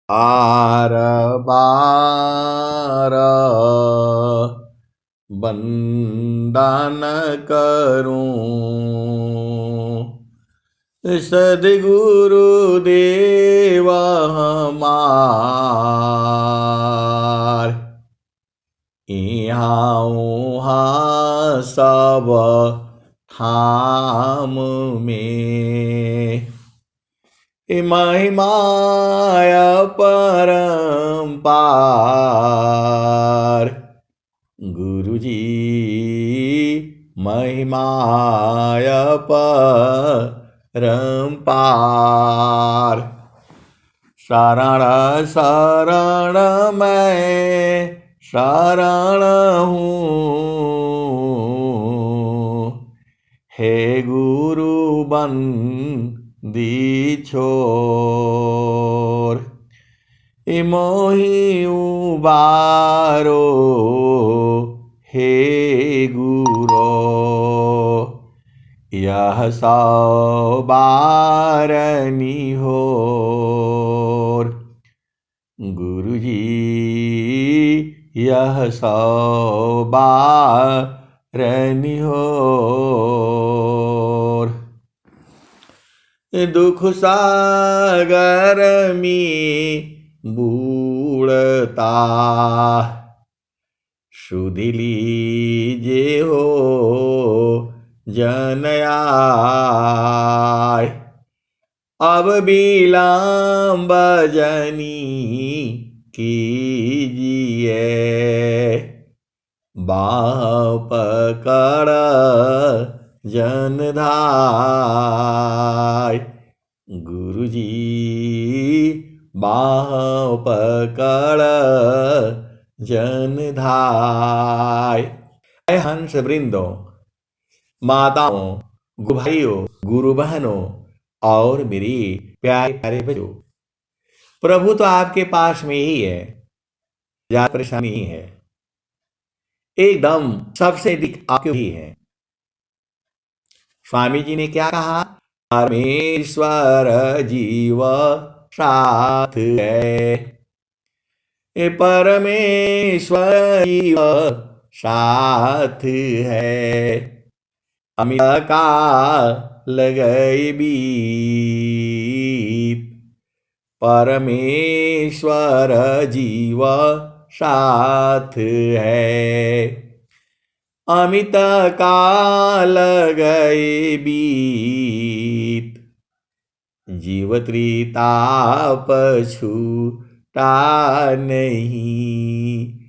बार बार वंदन करूं सद्गुरु देव हमार। यहाँ उहाँ सब थाम में महिमाय परम्पार। गुरुजी महिमाय परम्पार। शरण शरण मैं शरण हूँ हे गुरु बंदी छोर। मोहि उबारो हे गुरो यह सौ बार निहोर। गुरुजी यह सौ बार निहोर। दुख सागर में बूढ़ता सुध लीजे हो जनयाय। अब विलंब जनी कीजिए बाह पकड़ जनधाय। गुरुजी बाह पकड़ जनधाय। हंस वृंदों, माताओं, गुरु भाइयों, गुरु बहनों और मेरी प्यारे प्यारे बच्चों, प्रभु तो आपके पास में ही है, ज्यादा परेशानी नहीं है, एकदम सबसे अधिक आपके ही है। स्वामी जी ने क्या कहा? परमेश्वर जीव साथ है। परमेश्वर जीव साथ है। अमित का लगई बीत। परमेश्वर जीव साथ है। अमित काल गए बीत। जीव त्रिताप छूटा नहीं।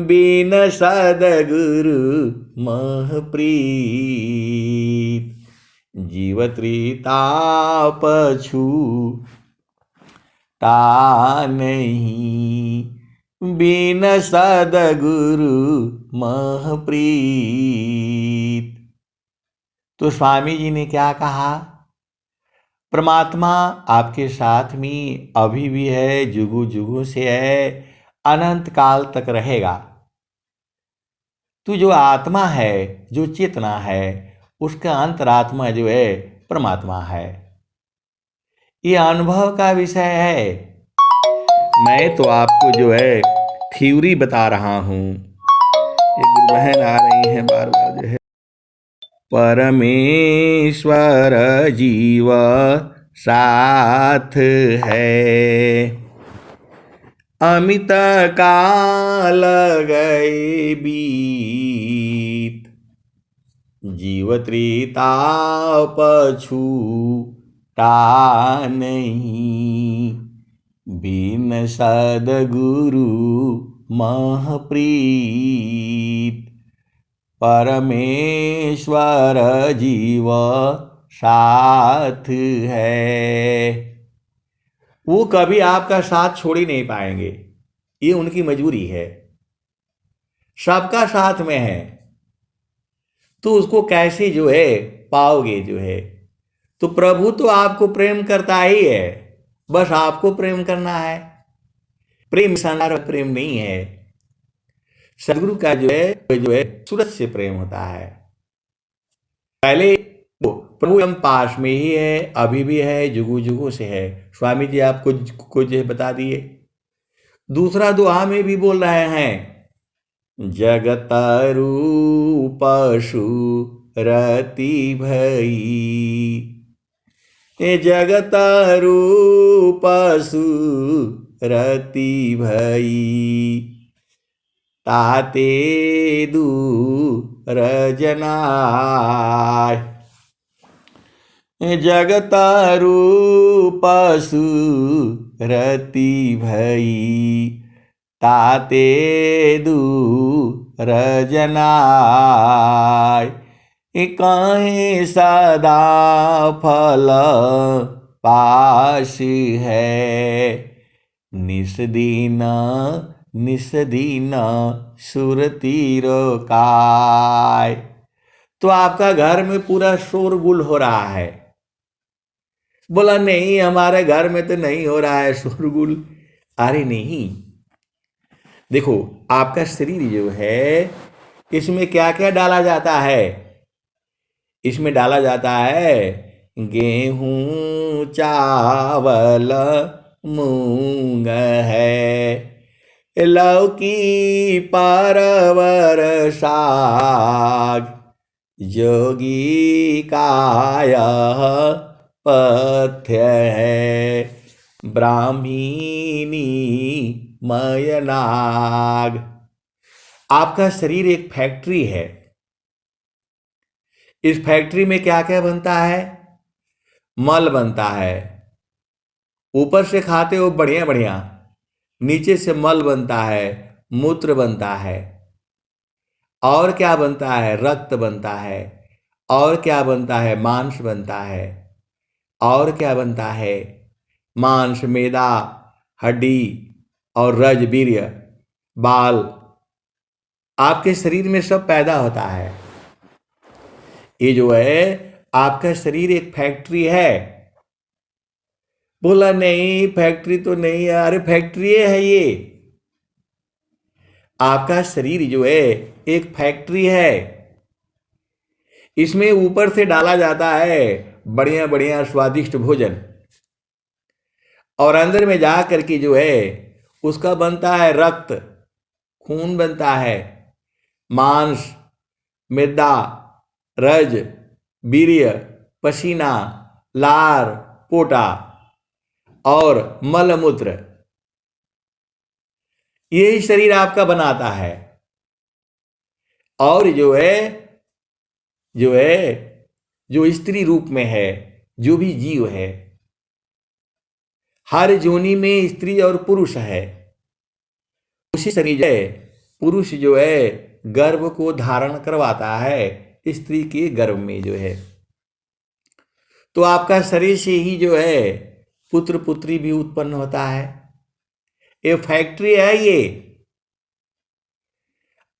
बिन सद्गुरु महप्रीत। जीव त्रिताप छूटा नहीं। बिन सद्गुरु महप्रीत। तो स्वामी जी ने क्या कहा? परमात्मा आपके साथ में अभी भी है, जुगु जुगु से है, अनंत काल तक रहेगा। तू जो आत्मा है, जो चेतना है, उसका अंतरात्मा जो है परमात्मा है। ये अनुभव का विषय है। मैं तो आपको जो है थ्योरी बता रहा हूं। एक गुरु बहन आ रही हैं बार बार जो है। परमेश्वर जीव साथ है। अमित काल गए बीत। जीव त्रिताप छूटा नहीं। बिन सद्गुरु महप्रीत। परमेश्वर जीव साथ है। वो कभी आपका साथ छोड़ ही नहीं पाएंगे, ये उनकी मजबूरी है। सबका साथ में है तो उसको कैसे जो है पाओगे जो है? तो प्रभु तो आपको प्रेम करता ही है, बस आपको प्रेम करना है। प्रेम संसार प्रेम नहीं है। सदगुरु का जो है सूरज से प्रेम होता है। पहले वो प्रभु हम पास में ही है, अभी भी है, जुगु जुगु से है। स्वामी जी आपको कुछ बता दिए। दूसरा दुआ में भी बोल रहे हैं, जगत रूप रति भई, जगत रूप रति भई, ताते दूर जनाय। जगत रूप रति भई, ताते दूर जनाय। काहे सदा फल पास है, निस दिन सुरती रोकाय। तो आपका घर में पूरा शोरगुल हो रहा है। बोला नहीं, हमारे घर में तो नहीं हो रहा है शोरगुल। अरे नहीं, देखो आपका शरीर जो है, इसमें क्या क्या डाला जाता है? इसमें डाला जाता है गेहूं, चावल, मूंग है, लौकी, परवर, साग, जोगी काय पथ्य है, ब्राह्मीणी मयनाग। आपका शरीर एक फैक्ट्री है। इस फैक्ट्री में क्या क्या बनता है? मल बनता है। ऊपर से खाते हो बढ़िया बढ़िया, नीचे से मल बनता है, मूत्र बनता है। और क्या बनता है? रक्त बनता है। और क्या बनता है? मांस बनता है। और क्या बनता है? मांस, मैदा, हड्डी और रज, वीर्य, बाल, आपके शरीर में सब पैदा होता है। ये जो है आपका शरीर एक फैक्ट्री है। बोला नहीं, फैक्ट्री तो नहीं है। अरे फैक्ट्री है ये। आपका शरीर जो है एक फैक्ट्री है। इसमें ऊपर से डाला जाता है बढ़िया बढ़िया स्वादिष्ट भोजन, और अंदर में जा करके जो है उसका बनता है रक्त, खून बनता है, मांस, मैदा, रज, वीर्य, पसीना, लार, पोटा और मलमूत्र। यही शरीर आपका बनाता है। और जो स्त्री रूप में है, जो भी जीव है, हर योनि में स्त्री और पुरुष है। उसी शरीर जो है, पुरुष जो है गर्भ को धारण करवाता है स्त्री के गर्भ में जो है। तो आपका शरीर से ही जो है पुत्र पुत्री भी उत्पन्न होता है। ये फैक्ट्री है ये।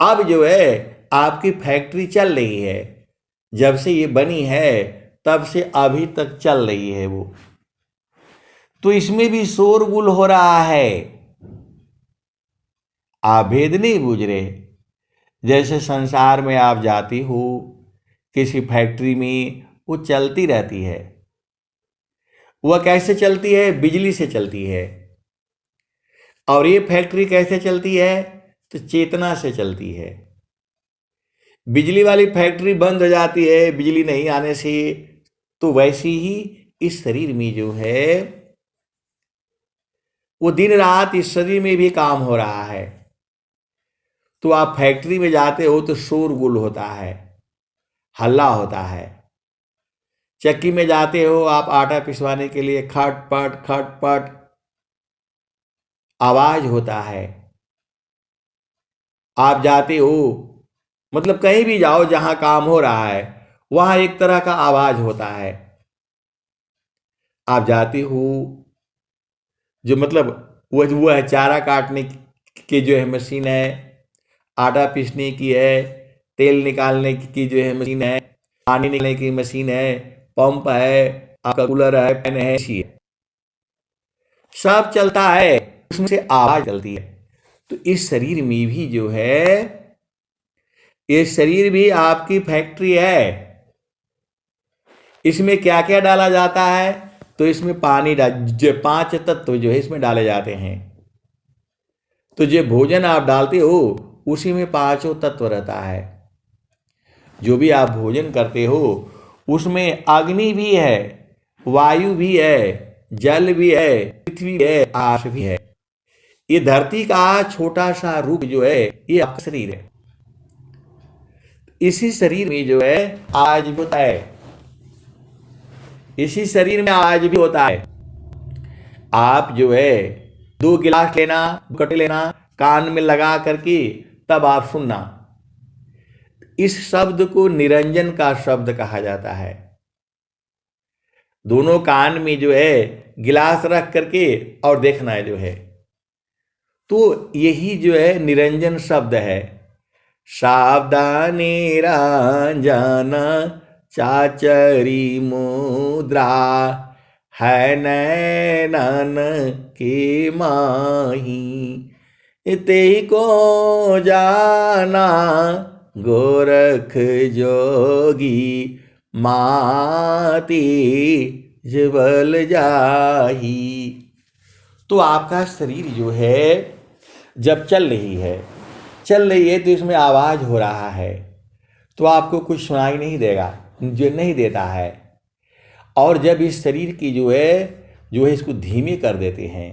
अब जो है आपकी फैक्ट्री चल रही है। जब से ये बनी है तब से अभी तक चल रही है वो। तो इसमें भी शोरगुल हो रहा है। आप भेद नहीं बूझ रहे। जैसे संसार में आप जाती हो किसी फैक्ट्री में, वो चलती रहती है। वह कैसे चलती है? बिजली से चलती है। और ये फैक्ट्री कैसे चलती है? तो चेतना से चलती है। बिजली वाली फैक्ट्री बंद हो जाती है बिजली नहीं आने से, तो वैसे ही इस शरीर में जो है वो दिन रात इस शरीर में भी काम हो रहा है। तो आप फैक्ट्री में जाते हो तो शोरगुल होता है, हल्ला होता है। चक्की में जाते हो आप आटा पिसवाने के लिए, खटपट खटपट आवाज होता है। आप जाते हो, मतलब कहीं भी जाओ जहां काम हो रहा है, वहां एक तरह का आवाज होता है। आप जाते हो, जो मतलब वह है चारा काटने की जो है मशीन है, आटा पीसने की है, तेल निकालने की जो है मशीन है, पानी निकालने की मशीन है, पंप है, आपका कूलर है, फैन है, एसी है, सब चलता है। उसमें से आवाज चलती है। तो इस शरीर में भी जो है, ये शरीर भी आपकी फैक्ट्री है। इसमें क्या क्या डाला जाता है? तो इसमें पानी जो 5 तत्व जो है इसमें डाले जाते हैं। तो जो भोजन आप डालते हो उसी में पांचों तत्व रहता है। जो भी आप भोजन करते हो उसमें अग्नि भी है, वायु भी है, जल भी है, पृथ्वी है, आकाश भी है। ये धरती का छोटा सा रूप जो है ये आपका शरीर है। इसी शरीर में जो है आज भी होता है, इसी शरीर में आज भी होता है। आप जो है 2 गिलास लेना, कटे लेना, कान में लगा करके तब आप सुनना। इस शब्द को निरंजन का शब्द कहा जाता है। दोनों कान में जो है गिलास रख करके और देखना है जो है, तो यही जो है निरंजन शब्द है। सावधानी रंजना चाचरी मुद्रा है नैनन के माही ते को जाना गोरख जोगी माती जबल जाही। तो आपका शरीर जो है जब चल रही है तो इसमें आवाज हो रहा है, तो आपको कुछ सुनाई नहीं देगा, जो नहीं देता है। और जब इस शरीर की जो है इसको धीमे कर देते हैं,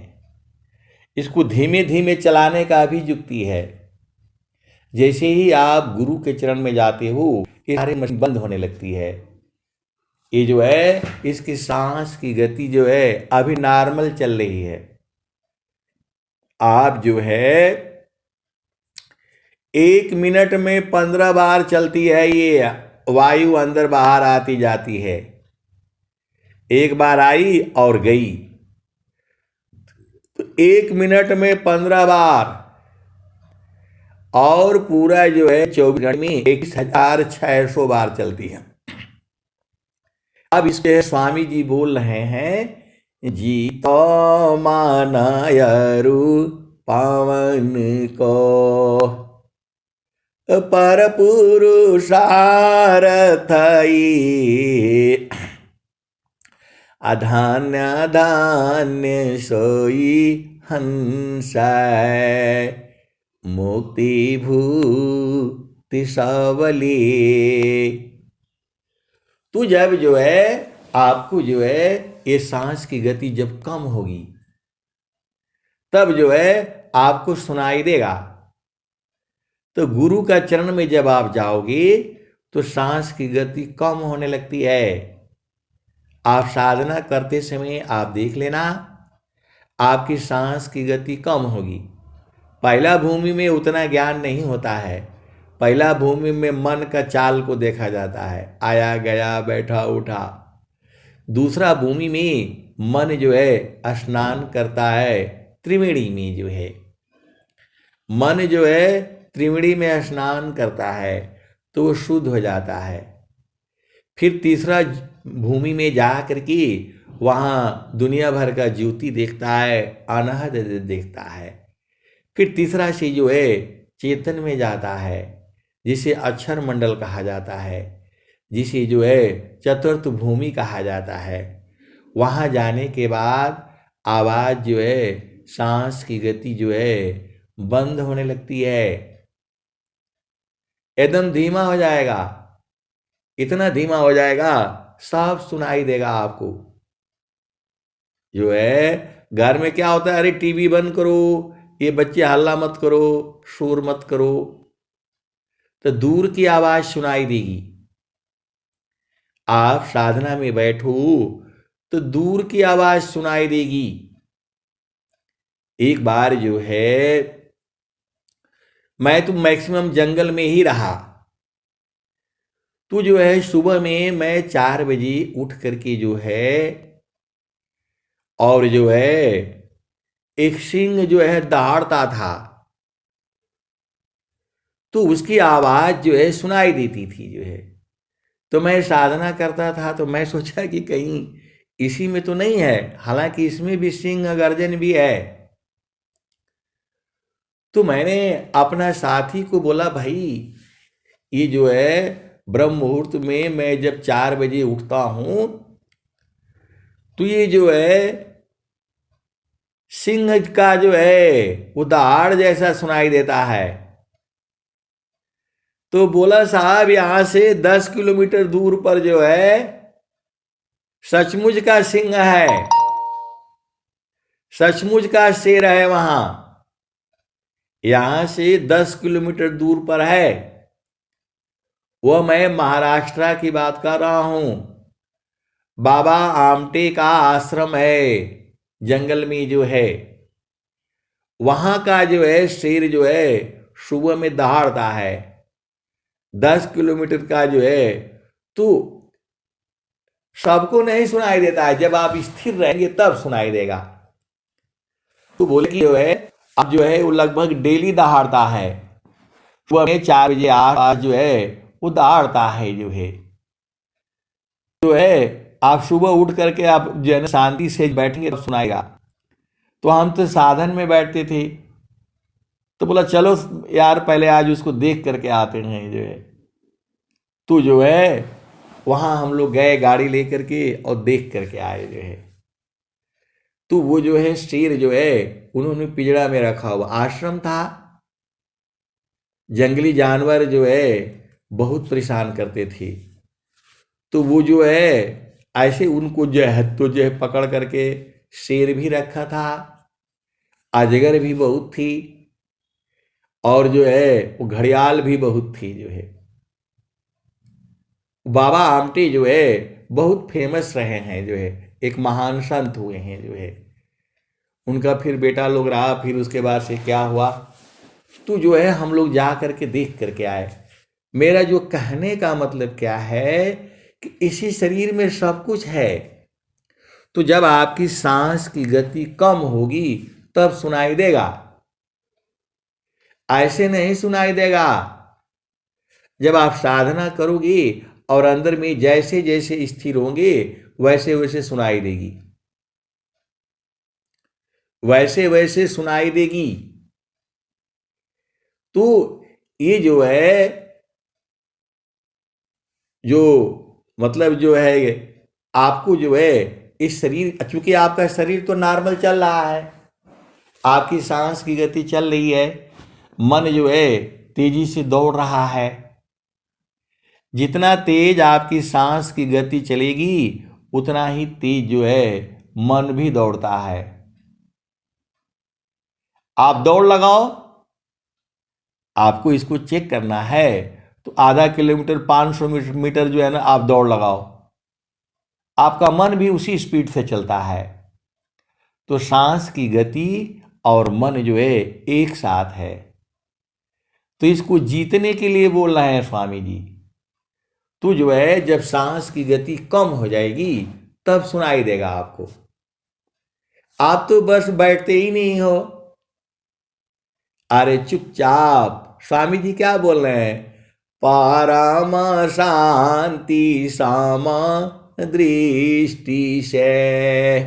इसको धीमे धीमे चलाने का भी युक्ति है। जैसे ही आप गुरु के चरण में जाते हो ये सारी मशीन बंद होने लगती है। ये जो है इसकी सांस की गति जो है अभी नॉर्मल चल रही है। आप जो है 1 मिनट में 15 बार चलती है, ये वायु अंदर बाहर आती जाती है। एक बार आई और गई, तो 1 मिनट में 15 बार, और पूरा जो है 24 घंटे में 21,600 बार चलती है। अब इसके स्वामी जी बोल रहे हैं, जी तो मानायरु पावन को पर पुरुषारथई अधान्य धान्य सोई हंस मुक्ति भूति सबली। तो जब जो है आपको जो है ये सांस की गति जब कम होगी तब जो है आपको सुनाई देगा। तो गुरु का चरण में जब आप जाओगे तो सांस की गति कम होने लगती है। आप साधना करते समय आप देख लेना आपकी सांस की गति कम होगी। पहला भूमि में उतना ज्ञान नहीं होता है। पहला भूमि में मन का चाल को देखा जाता है, आया गया बैठा उठा। दूसरा भूमि में मन जो है स्नान करता है, त्रिवेणी में जो है मन जो है त्रिवेणी में स्नान करता है तो वो शुद्ध हो जाता है। फिर तीसरा भूमि में जा करके वहाँ दुनिया भर का ज्योति देखता है, अनहद देखता है। फिर तीसरा से जो है चेतन में जाता है, जिसे अक्षर मंडल कहा जाता है, जिसे जो है चतुर्थ भूमि कहा जाता है। वहाँ जाने के बाद आवाज़ जो है, सांस की गति जो है बंद होने लगती है, एकदम धीमा हो जाएगा। इतना धीमा हो जाएगा सब सुनाई देगा आपको। जो है घर में क्या होता है, अरे टीवी बंद करो, ये बच्चे हल्ला मत करो, शोर मत करो, तो दूर की आवाज सुनाई देगी। आप साधना में बैठो तो दूर की आवाज सुनाई देगी। एक बार जो है मैं तो मैक्सिमम जंगल में ही रहा, तो जो है सुबह में मैं 4 बजे उठ करके जो है और जो है एक सिंह जो है दहाड़ता था, तो उसकी आवाज जो है सुनाई देती थी जो है। तो मैं साधना करता था तो मैं सोचा कि कहीं इसी में तो नहीं है, हालांकि इसमें भी सिंह गर्जन भी है। तो मैंने अपना साथी को बोला, भाई ये जो है ब्रह्म मुहूर्त में मैं जब 4 बजे उठता हूं तो ये जो है सिंह का जो है वो दहाड़ जैसा सुनाई देता है। तो बोला साहब यहां से 10 किलोमीटर दूर पर जो है सचमुच का सिंह है, सचमुच का शेर है वहां। यहां से 10 किलोमीटर दूर पर है। वह मैं महाराष्ट्र की बात कर रहा हूं। बाबा आमटे का आश्रम है जंगल में जो है, वहां का जो है शेर जो है सुबह में दहाड़ता है 10 किलोमीटर का जो है। तो सबको नहीं सुनाई देता है, जब आप स्थिर रहेंगे तब सुनाई देगा। तो बोले कि जो है अब जो है वो लगभग डेली दहाड़ता है, सुबह में 4 बजे आसपास जो है वो दहाड़ता है जो है आप सुबह उठ करके आप जो है ना शांति से बैठेंगे तो सुनाएगा। तो हम तो साधन में बैठते थे, तो बोला चलो यार पहले आज उसको देख करके आते हैं जो है। तो जो है वहां हम लोग गए गाड़ी लेकर के और देख करके आए जो है। तो वो जो है शेर जो है उन्होंने पिंजड़ा में रखा हुआ, आश्रम था। जंगली जानवर जो है बहुत परेशान करते थे, तो वो जो है ऐसे उनको जो है तो जो है पकड़ करके शेर भी रखा था, अजगर भी बहुत थी, और जो है वो घड़ियाल भी बहुत थी जो है। बाबा आमटे जो है बहुत फेमस रहे हैं जो है, एक महान संत हुए हैं जो है। उनका फिर बेटा लोग रहा, फिर उसके बाद से क्या हुआ तो जो है हम लोग जा करके देख करके आए। मेरा जो कहने का मतलब क्या है कि इसी शरीर में सब कुछ है। तो जब आपकी सांस की गति कम होगी तब सुनाई देगा, ऐसे नहीं सुनाई देगा। जब आप साधना करोगे और अंदर में जैसे जैसे स्थिर होंगे वैसे वैसे सुनाई देगी, वैसे वैसे सुनाई देगी। तो ये जो है जो मतलब जो है आपको जो है इस शरीर, चूंकि आपका शरीर तो नॉर्मल चल रहा है, आपकी सांस की गति चल रही है, मन जो है तेजी से दौड़ रहा है। जितना तेज आपकी सांस की गति चलेगी उतना ही तेज जो है मन भी दौड़ता है। आप दौड़ लगाओ, आपको इसको चेक करना है तो आधा किलोमीटर 500 मीटर जो है ना आप दौड़ लगाओ, आपका मन भी उसी स्पीड से चलता है। तो सांस की गति और मन जो है एक साथ है। तो इसको जीतने के लिए बोल रहे हैं स्वामी जी। तो जो है जब सांस की गति कम हो जाएगी तब सुनाई देगा आपको। आप तो बस बैठते ही नहीं हो, अरे चुपचाप। स्वामी जी क्या बोल रहे हैं, परम शांति सम दृष्टि से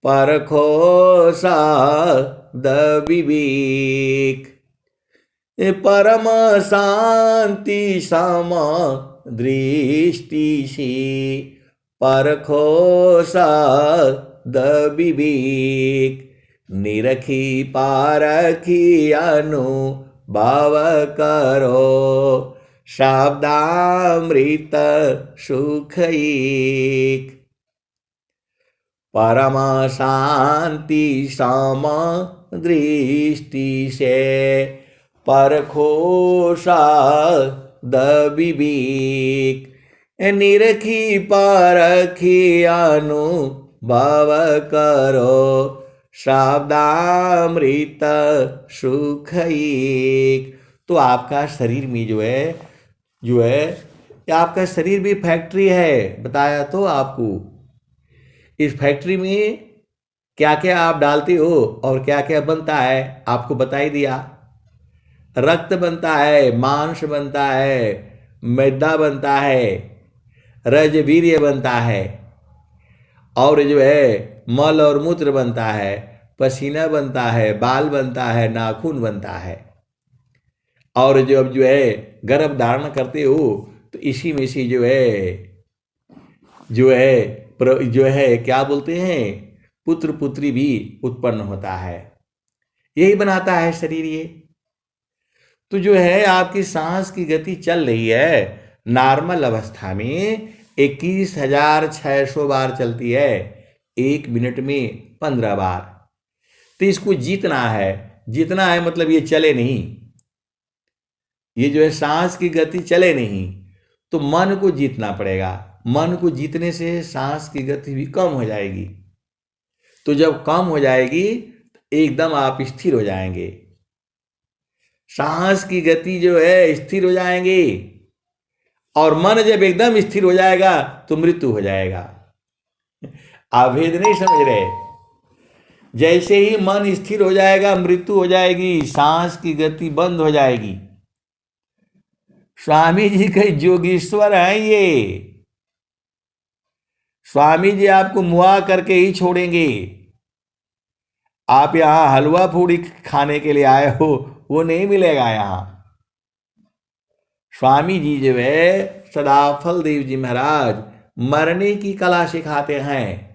परखो सद विवेक। परम शांति सम दृष्टि से परखो सद विवेक। निरखी पारखी अनुभव करो शब्दामृत सुख एक। परम शांति सम दृष्टि से परखो सद विवेक। निरखी पारखी अनुभव करो शब्दामृत सुख एक। तो आपका शरीर में जो है आपका शरीर भी फैक्ट्री है, बताया तो आपको। इस फैक्ट्री में क्या क्या आप डालते हो और क्या क्या बनता है आपको बता ही दिया। रक्त बनता है, मांस बनता है, मैदा बनता है, रजवीर्य बनता है, और जो है मल और मूत्र बनता है, पसीना बनता है, बाल बनता है, नाखून बनता है। और जो अब जो है गर्भ धारण करते हो तो इसी में से जो है क्या बोलते हैं, पुत्र पुत्री भी उत्पन्न होता है। यही बनाता है शरीर ये। तो जो है आपकी सांस की गति चल रही है नॉर्मल अवस्था में 21,600 बार चलती है, 1 मिनट में 15 बार। तो इसको जीतना है, जीतना है मतलब ये चले नहीं, ये जो है सांस की गति चले नहीं, तो मन को जीतना पड़ेगा। मन को जीतने से सांस की गति भी कम हो जाएगी। तो जब कम हो जाएगी एकदम आप स्थिर हो जाएंगे, सांस की गति जो है स्थिर हो जाएंगे, और मन जब एकदम स्थिर हो जाएगा तो मृत्यु हो जाएगा। आप भेद नहीं समझ रहे? जैसे ही मन स्थिर हो जाएगा मृत्यु हो जाएगी, सांस की गति बंद हो जाएगी। स्वामी जी के जोगीश्वर हैं ये। स्वामी जी आपको मुआ करके ही छोड़ेंगे। आप यहां हलवा पूड़ी खाने के लिए आए हो, वो नहीं मिलेगा यहां। स्वामी जी जो है सदाफल देव जी महाराज मरने की कला सिखाते हैं।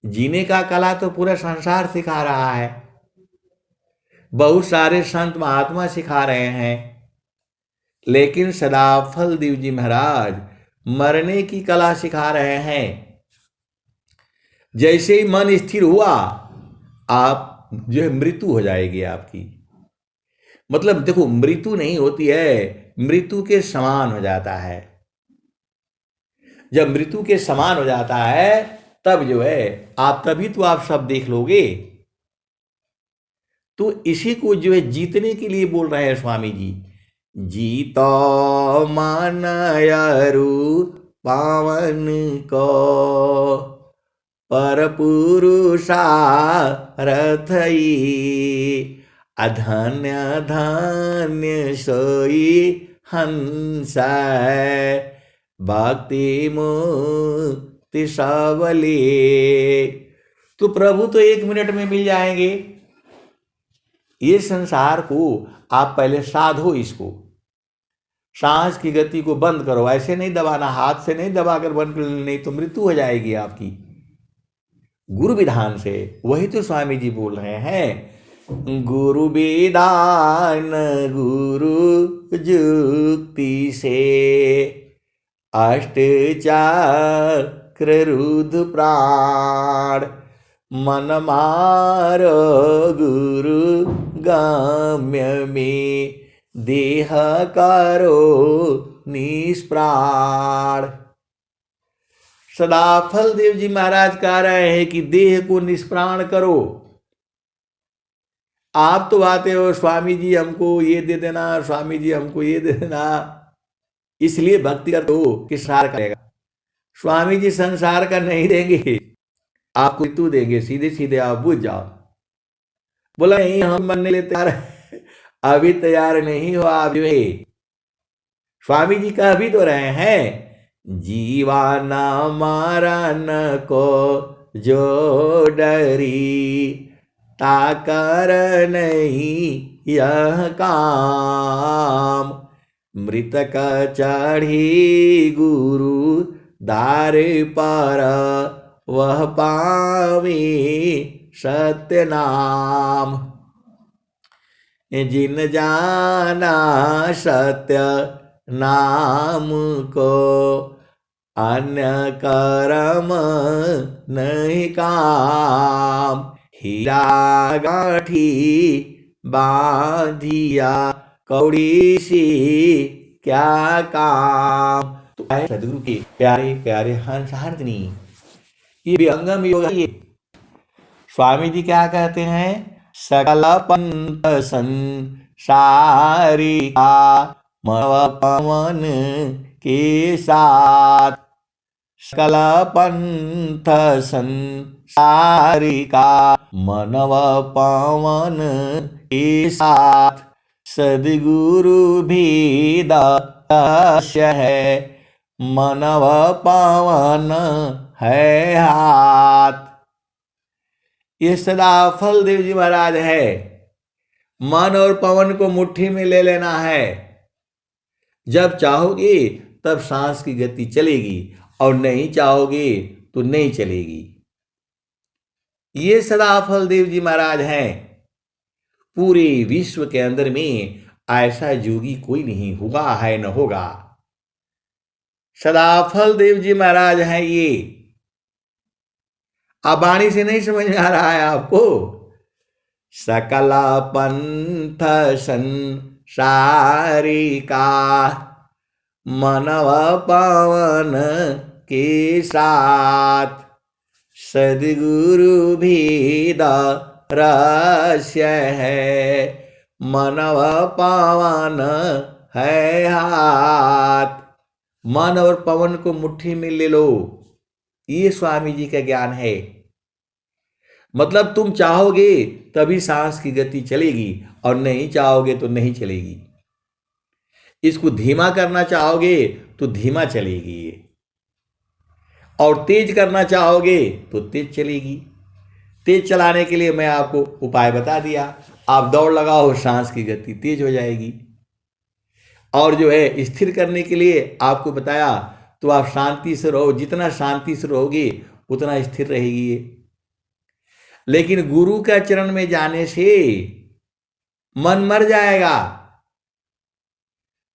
जीने का कला तो पूरा संसार सिखा रहा है, बहुत सारे संत महात्मा सिखा रहे हैं, लेकिन सदाफल देव जी महाराज मरने की कला सिखा रहे हैं। जैसे ही मन स्थिर हुआ आप जो है मृत्यु हो जाएगी आपकी। मतलब देखो, मृत्यु नहीं होती है, मृत्यु के समान हो जाता है। जब मृत्यु के समान हो जाता है तब जो है आप, तभी तो आप सब देख लोगे। तो इसी को जो है जीतने के लिए बोल रहे हैं स्वामी जी। जीतो मानयरु पावन को पर पुरुषा रथई, अधन्य धन्य सोई हंस, भक्ति मुक्ति सबले। तो प्रभु तो 1 मिनट में मिल जाएंगे। ये संसार को आप पहले साधो, इसको सांस की गति को बंद करो। ऐसे नहीं दबाना, हाथ से नहीं दबाकर बंद कर, नहीं तो मृत्यु हो जाएगी आपकी। गुरु विधान से, वही तो स्वामी जी बोल रहे हैं, गुरु विधान गुरु जुक्ति से, अष्ट चक्र रुद्र प्राण, मन मारो गुरु गम्य में, देह करो निष्प्राण। सदाफल देव जी महाराज कह रहे हैं कि देह को निष्प्राण करो। आप तो आते हो, स्वामी जी हमको ये दे देना, स्वामी जी हमको ये दे देना, इसलिए भक्ति करते हो कि संसार करेगा। स्वामी जी संसार का नहीं देंगे, आपको तू देंगे, सीधे सीधे आप बुझ जाओ। बोला नहीं, हम बनने ले तैयार, अभी तैयार नहीं हो आप जो है। स्वामी जी कह भी तो रहे हैं, जीवाना मरण को जो डरी, ताकर नहीं यह काम, मृतक चढ़ी गुरु दार पर, वह पावे सत्य नाम। जिन जाना सत्य नाम को, अन्य कर्म नहीं काम, हीरा गाठी बांधिया कौड़ी सी क्या काम। तो सदगुरु के प्यारे प्यारे हंस हरदनी, ये विहंगम योग है। स्वामी जी क्या कहते हैं, सकल पंथ संसारिका मव पवन के साथ, सकल पंथ संसारिका मनव पवन के साथ, सदगुरु भी दस्य है, मनव पवन है हाथ। ये सदाफल देव जी महाराज है। मन और पवन को मुट्ठी में ले लेना है। जब चाहोगे तब सांस की गति चलेगी और नहीं चाहोगे तो नहीं चलेगी। ये सदाफल देव जी महाराज हैं। पूरे विश्व के अंदर में ऐसा योगी कोई नहीं हुआ है न होगा। सदाफल देव जी महाराज हैं ये। अब वाणी से नहीं समझ में आ रहा है आपको? सकल पंथ संसारिका मनव पवन के साथ सद्गुरु भेद रहस्य है, मनव पवन है हाथ। मन और पवन को मुट्ठी में ले लो, ये स्वामी जी का ज्ञान है। मतलब तुम चाहोगे तभी सांस की गति चलेगी और नहीं चाहोगे तो नहीं चलेगी। इसको धीमा करना चाहोगे तो धीमा चलेगी ये, और तेज करना चाहोगे तो तेज चलेगी। तेज चलाने के लिए मैं आपको उपाय बता दिया। आप दौड़ लगाओ, सांस की गति तेज हो जाएगी। और जो है स्थिर करने के लिए आपको बताया, तो आप शांति से रहो। जितना शांति से रहोगे उतना स्थिर रहेगी ये। लेकिन गुरु का चरण में जाने से मन मर जाएगा।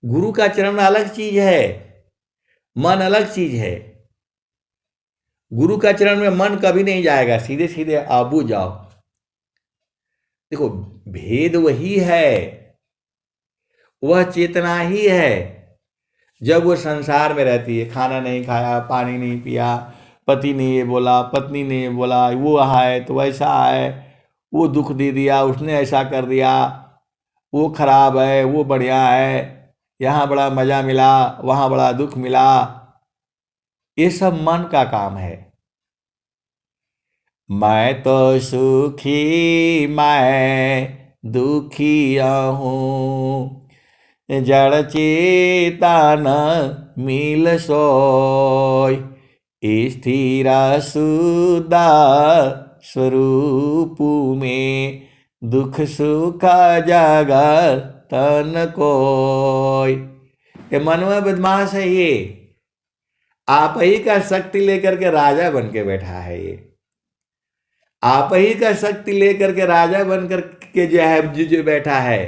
गुरु का चरण अलग चीज है, मन अलग चीज है। गुरु का चरण में मन कभी नहीं जाएगा, सीधे सीधे आबू जाओ। देखो, भेद वही है, वह चेतना ही है। जब वो संसार में रहती है, खाना नहीं खाया, पानी नहीं पिया, पति ने ये बोला, पत्नी ने ये बोला, वो है तो वैसा है, वो दुख दे दिया, उसने ऐसा कर दिया, वो खराब है, वो बढ़िया है, यहाँ बड़ा मजा मिला, वहाँ बड़ा दुख मिला। ये सब मन का काम है। मैं तो सुखी मैं दुखी हूँ, जड़ चेतन मिल सोय, स्थिर शुद्ध स्वरूप में दुख सुख जगतन कोय। ये मनवा बदमाश है ये, आप ही का शक्ति लेकर के राजा बन के बैठा है ये। आप ही का शक्ति लेकर के राजा बनकर के जो है जो बैठा है।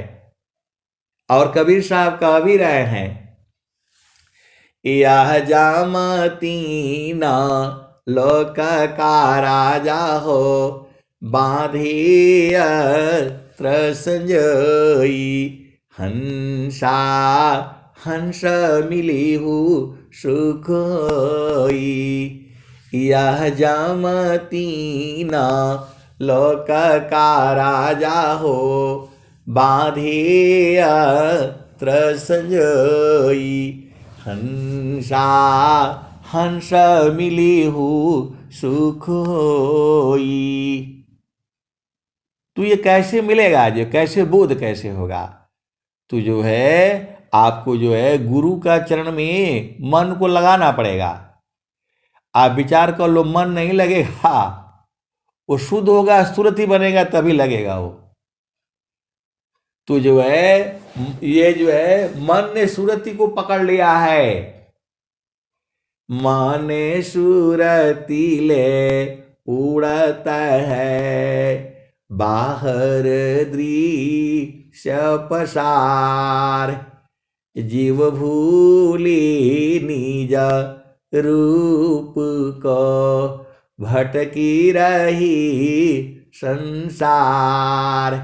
और कबीर साहब कह भी रहे हैं, यह जामतीना लोक का राजा हो, बांधिय संजोई, हंसा हंस मिली हूँ सुख होई। यह जामतीना लोक का राजा हो, बांधिय संजोई, हंसा हंस मिली हूँ सुख होई। तो ये कैसे मिलेगा? जो कैसे बोध कैसे होगा? तो जो है आपको जो है गुरु का चरण में मन को लगाना पड़ेगा। आप विचार कर लो, मन नहीं लगेगा, वो शुद्ध होगा, सुरति बनेगा तभी लगेगा वो। तो जो है ये जो है मन ने सुरति को पकड़ लिया है। मन ने सुरति ले उड़ता है, बाहर दृश्य पसार, जीव भूली निज रूप को, भटकी रही संसार।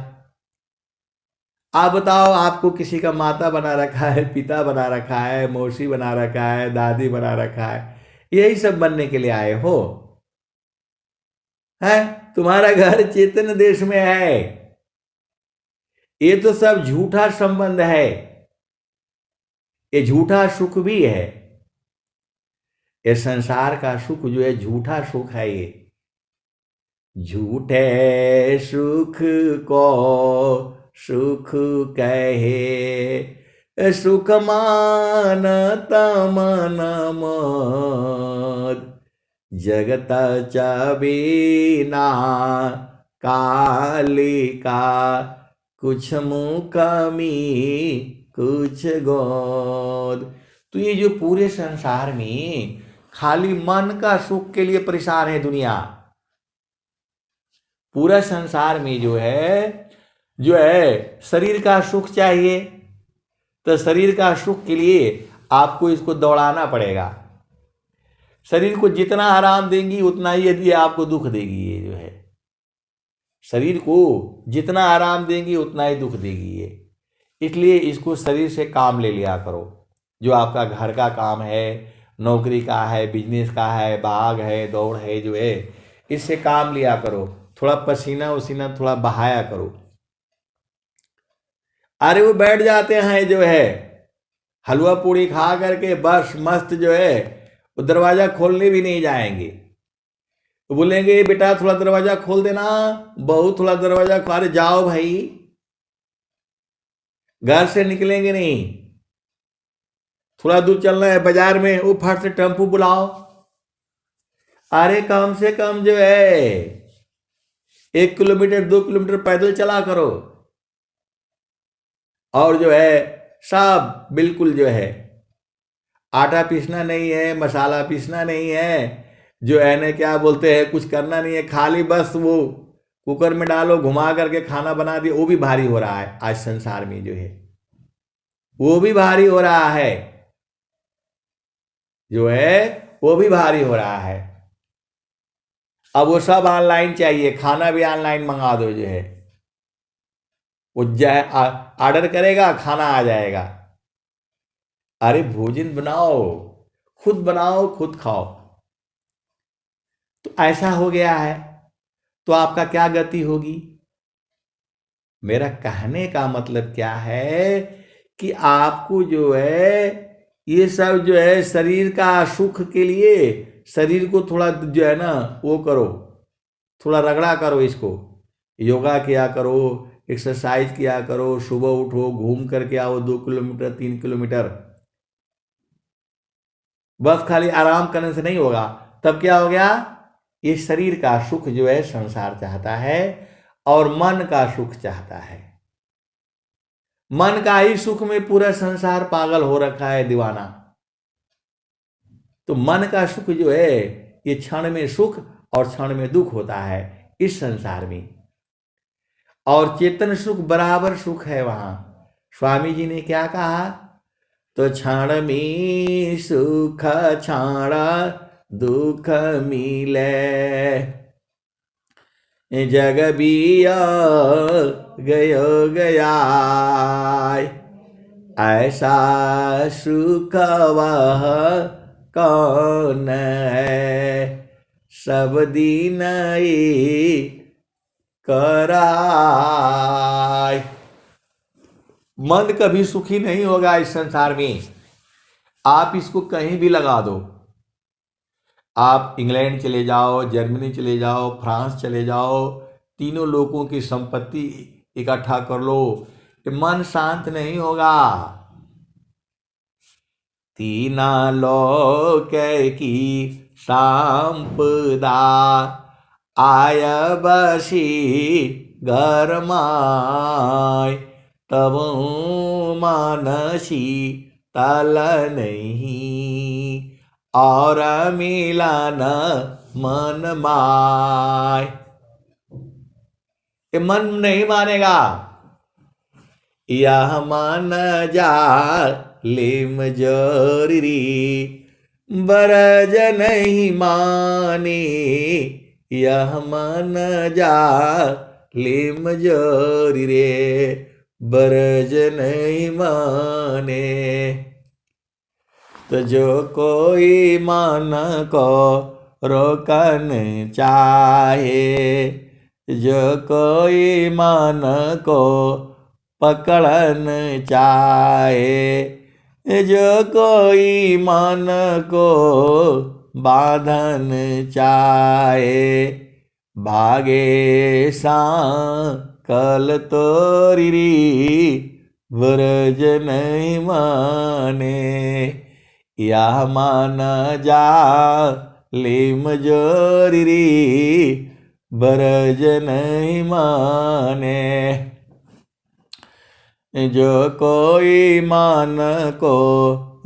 आप बताओ, आपको किसी का माता बना रखा है, पिता बना रखा है, मौसी बना रखा है, दादी बना रखा है, यही सब बनने के लिए आए हो? है तुम्हारा घर चेतन देश में है। ये तो सब झूठा संबंध है, ये झूठा सुख भी है। ये संसार का सुख जो है झूठा सुख है। ये झूठे सुख को सुख कहे, सुख मानत मन मद, जगत चबीना कालिका, कुछ मुकमी कुछ गोद। तो ये जो पूरे संसार में खाली मन का सुख के लिए परेशान है दुनिया। पूरा संसार में जो है शरीर का सुख चाहिए, तो शरीर का सुख के लिए आपको इसको दौड़ाना पड़ेगा। शरीर को जितना आराम देंगी उतना ही यदि आपको दुख देगी। ये जो है शरीर को जितना आराम देंगी उतना ही दुख देगी ये। इसलिए इसको शरीर से काम ले लिया करो। जो आपका घर का काम है, नौकरी का है, बिजनेस का है, भाग है, दौड़ है, जो है इससे काम लिया करो। थोड़ा पसीना उसीना थोड़ा बहाया करो। अरे वो बैठ जाते हैं जो है हलवा पूड़ी खा करके बस मस्त जो है वो दरवाजा खोलने भी नहीं जाएंगे। तो बोलेंगे बेटा थोड़ा दरवाजा खोल देना, बहू थोड़ा दरवाजा खोल। अरे जाओ भाई, घर से निकलेंगे नहीं। थोड़ा दूर चलना है बाजार में, वो फट से टेम्पू बुलाओ। अरे कम से कम जो है 1 किलोमीटर 2 किलोमीटर पैदल चला करो। और जो है सब बिल्कुल जो है आटा पीसना नहीं है, मसाला पीसना नहीं है, जो है ना क्या बोलते हैं कुछ करना नहीं है, खाली बस वो कुकर में डालो, घुमा करके खाना बना दिए। वो भी भारी हो रहा है आज संसार में जो है, वो भी भारी हो रहा है, जो है वो भी भारी हो रहा है। अब वो सब ऑनलाइन चाहिए, खाना भी ऑनलाइन मंगा दो। जो है वो ऑर्डर करेगा, खाना आ जाएगा। अरे भोजन बनाओ, खुद खाओ। तो ऐसा हो गया है, तो आपका क्या गति होगी? मेरा कहने का मतलब क्या है कि आपको जो है ये सब जो है शरीर का सुख के लिए शरीर को थोड़ा जो है ना वो करो, थोड़ा रगड़ा करो। इसको योगा किया करो, एक्सरसाइज किया करो, सुबह उठो, घूम करके आओ 2 किलोमीटर 3 किलोमीटर। बस खाली आराम करने से नहीं होगा। तब क्या हो गया? ये शरीर का सुख जो है संसार चाहता है और मन का सुख चाहता है। मन का ही सुख में पूरा संसार पागल हो रखा है, दीवाना। तो मन का सुख जो है ये क्षण में सुख और क्षण में दुख होता है इस संसार में। और चेतन सुख बराबर सुख है वहां। स्वामी जी ने क्या कहा? तो क्षण में सुख क्षण दुख मिले, जग बिया गयो गया, ऐसा सुख वह कौन है, सब दिन ही कराय। मन कभी सुखी नहीं होगा इस संसार में। आप इसको कहीं भी लगा दो। आप इंग्लैंड चले जाओ, जर्मनी चले जाओ, फ्रांस चले जाओ, तीनों लोगों की संपत्ति इकट्ठा कर लो, मन शांत नहीं होगा। तीना लोक की संपदा आय बसी घर माय, तब मानसी तल नहीं, और मिलन मन माय। ये मन नहीं मानेगा। यह मन जा लिम जोरी, बरज नहीं माने, यह मन जा लिम जोरी रे, बरज नहीं माने। तो जो कोई मन को रोकन चाहे, जो कोई मन को पकड़न चाहे, जो कोई मन को बांधन चाहे, भागे सांकल तोरी री, ब्रज नहीं माने, या मान जा लिम जोरी री, ब्रज नहीं माने। जो कोई मन को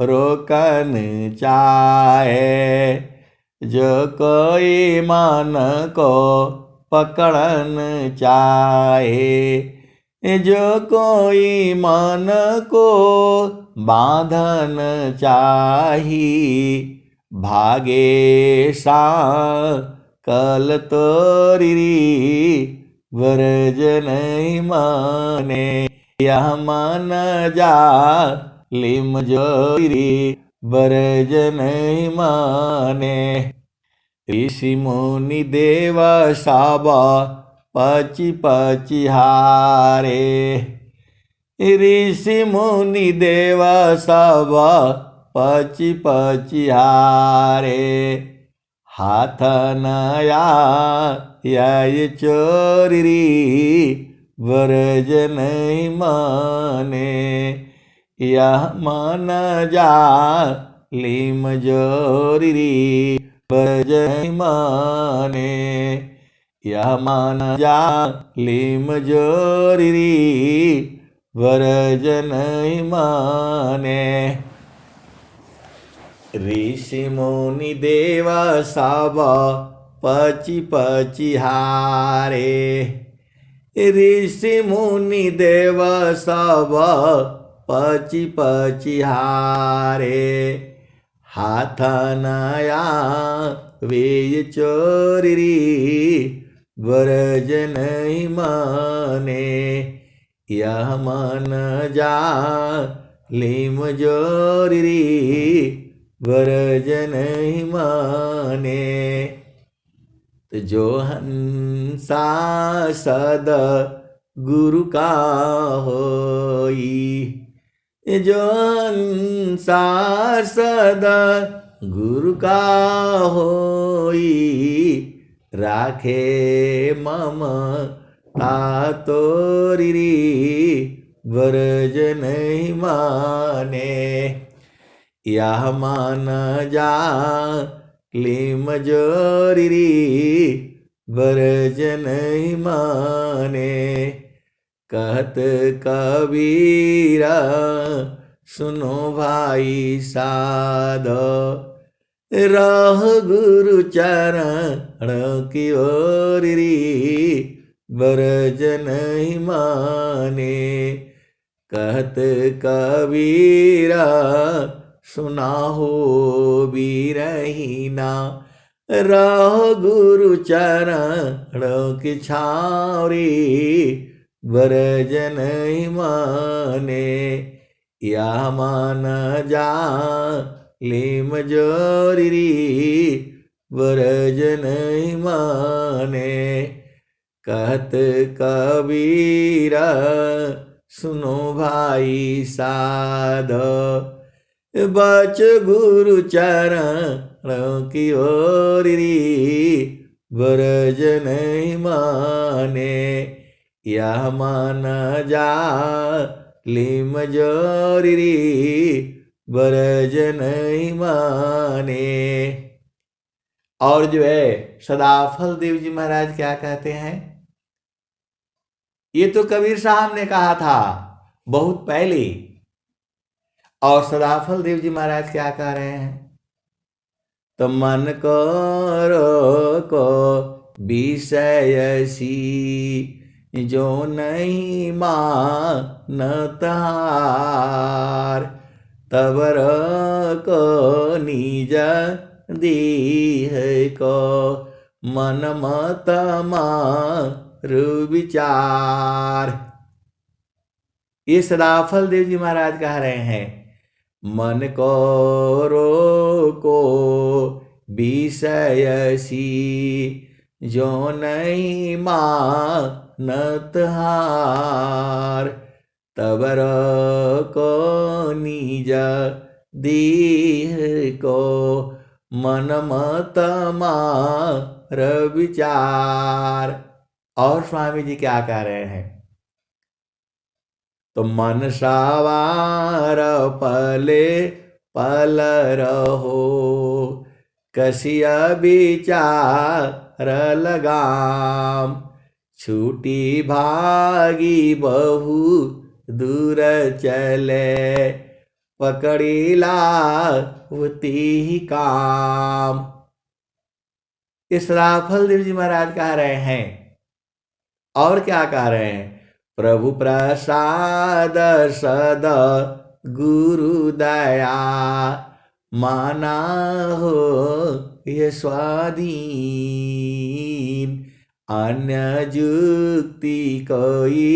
रोकन चाहे, जो कोई मन को पकड़न चाहे, जो कोई मन को बांधन चाही, भागे सा कल तोरी वर्ज नहीं माने, यह मन जा लिम जोरी बरज नहीं माने। ऋषि मुनि देव सब पची पची हारे, ऋषि मुनि देव सब पची पची हारे, हाथ नया यह चोरी वर्ज नहीं माने, यह मन जा लिम जोरी वर्ज नहीं माने, यह मन जा लिम जोरी वर्ज नहीं माने। ऋषि मुनि देव सब पची पची हारे, ऋषि मुनि देव सब पची पची हारे, हाथ नया वे चोरी वर्ज नहीं माने, यह मन जा लिम जोरी वर्ज नहीं माने। तो जो हंसा सद गुरु का होई, जो हंसा सद गुरु का होई, राखे ममता तोरी वर्ज नहीं माने, यह मन जा लिम जोरी वर्ज नहीं माने। कहत कबीरा सुनो भाई साध, रह गुरु चरण की ओरी वर्ज नहीं माने। कहत कबीरा सुना हो बीरहीना, रहो गुरु चरण की छावरी वर्ज नहीं माने, या मन जा लिम जोरी वर्ज नहीं माने। कहत कबीरा सुनो भाई साध, बच गुरु चरण की ओरी वर्ज नहीं माने, यह मन जा लिम जोरी वर्ज नहीं माने। और जो है सदाफल देव जी महाराज क्या कहते हैं, ये तो कबीर साहब ने कहा था बहुत पहले, और सदाफल देव जी महाराज क्या कह रहे हैं, तो मन को रोको विषयसी, जो नहीं मानत हार, तब को निज दीह को मन मत मारु विचार। ये सदाफल देव जी महाराज कह रहे हैं, मन को रोको विषयसी, जो नहीं मानत हार, तब को निज दीह को मन मत मार विचार। और स्वामी जी क्या कह रहे हैं, तो मन सवार पले पल रहो, कसिया विचार लगाम, छूटी भागी बहु दूर चले, पकड़ीला होती ही काम। इस राफल देव जी महाराज कह रहे हैं, और क्या कह रहे हैं? प्रभु प्रसाद सद गुरु दया, माना हो ये स्वाधीन, अन्य जुक्ति कोई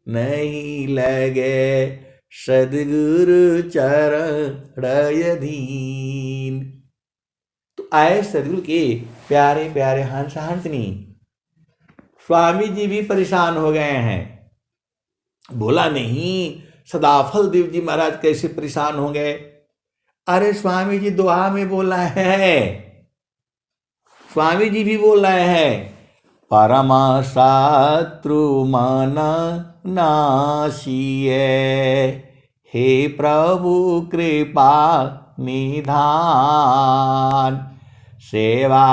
नहीं लगे, सदगुरु चरण अधीन। तो आए सदगुरु के प्यारे प्यारे हंस हंसनी, स्वामी जी भी परेशान हो गए हैं। बोला नहीं, सदाफल देव जी महाराज कैसे परेशान हो गए? अरे स्वामी जी दुआ में बोल रहे हैं, स्वामी जी भी बोल रहे हैं, परमा शत्रु मन नाशिए, हे प्रभु कृपा निधान, सेवा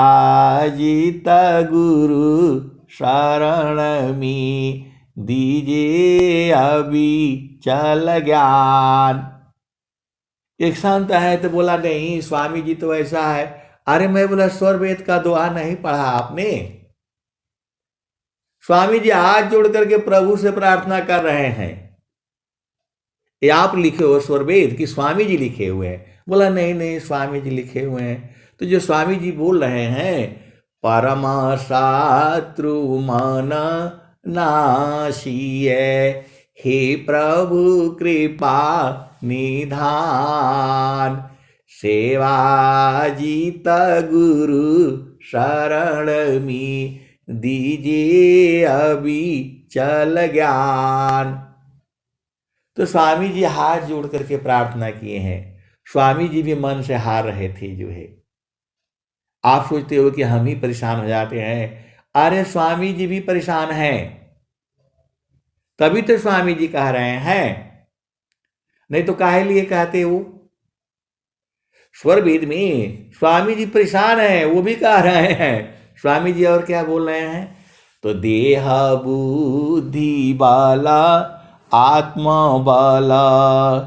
जीत गुरु शरण में, दीजिए अभी चल ज्ञान। एक संत है तो बोला नहीं स्वामी जी तो ऐसा है। अरे मैं बोला स्वर वेद का दुआ नहीं पढ़ा आपने? स्वामी जी हाथ जोड़ करके प्रभु से प्रार्थना कर रहे हैं, ये आप लिखे हो स्वर वेद कि स्वामी जी लिखे हुए हैं? बोला नहीं नहीं स्वामी जी लिखे हुए हैं। तो जो स्वामी जी बोल रहे हैं, परमा शत्रु मन नाशिए, हे प्रभु कृपा निधान, सेवा जीत गुरु शरण में, दीजिए अभी चल ज्ञान। तो स्वामी जी हाथ जोड़ करके प्रार्थना किए हैं। स्वामी जी भी मन से हार रहे थे जो है। आप सोचते हो कि हम ही परेशान हो जाते हैं, अरे स्वामी जी भी परेशान हैं, तभी तो स्वामी जी कह रहे हैं, नहीं तो काहे लिए कहते हो? स्वर वेद में स्वामी जी परेशान हैं, वो भी कह रहे हैं। स्वामी जी और क्या बोल रहे हैं? तो देह बुद्धि बाला आत्मा बाला,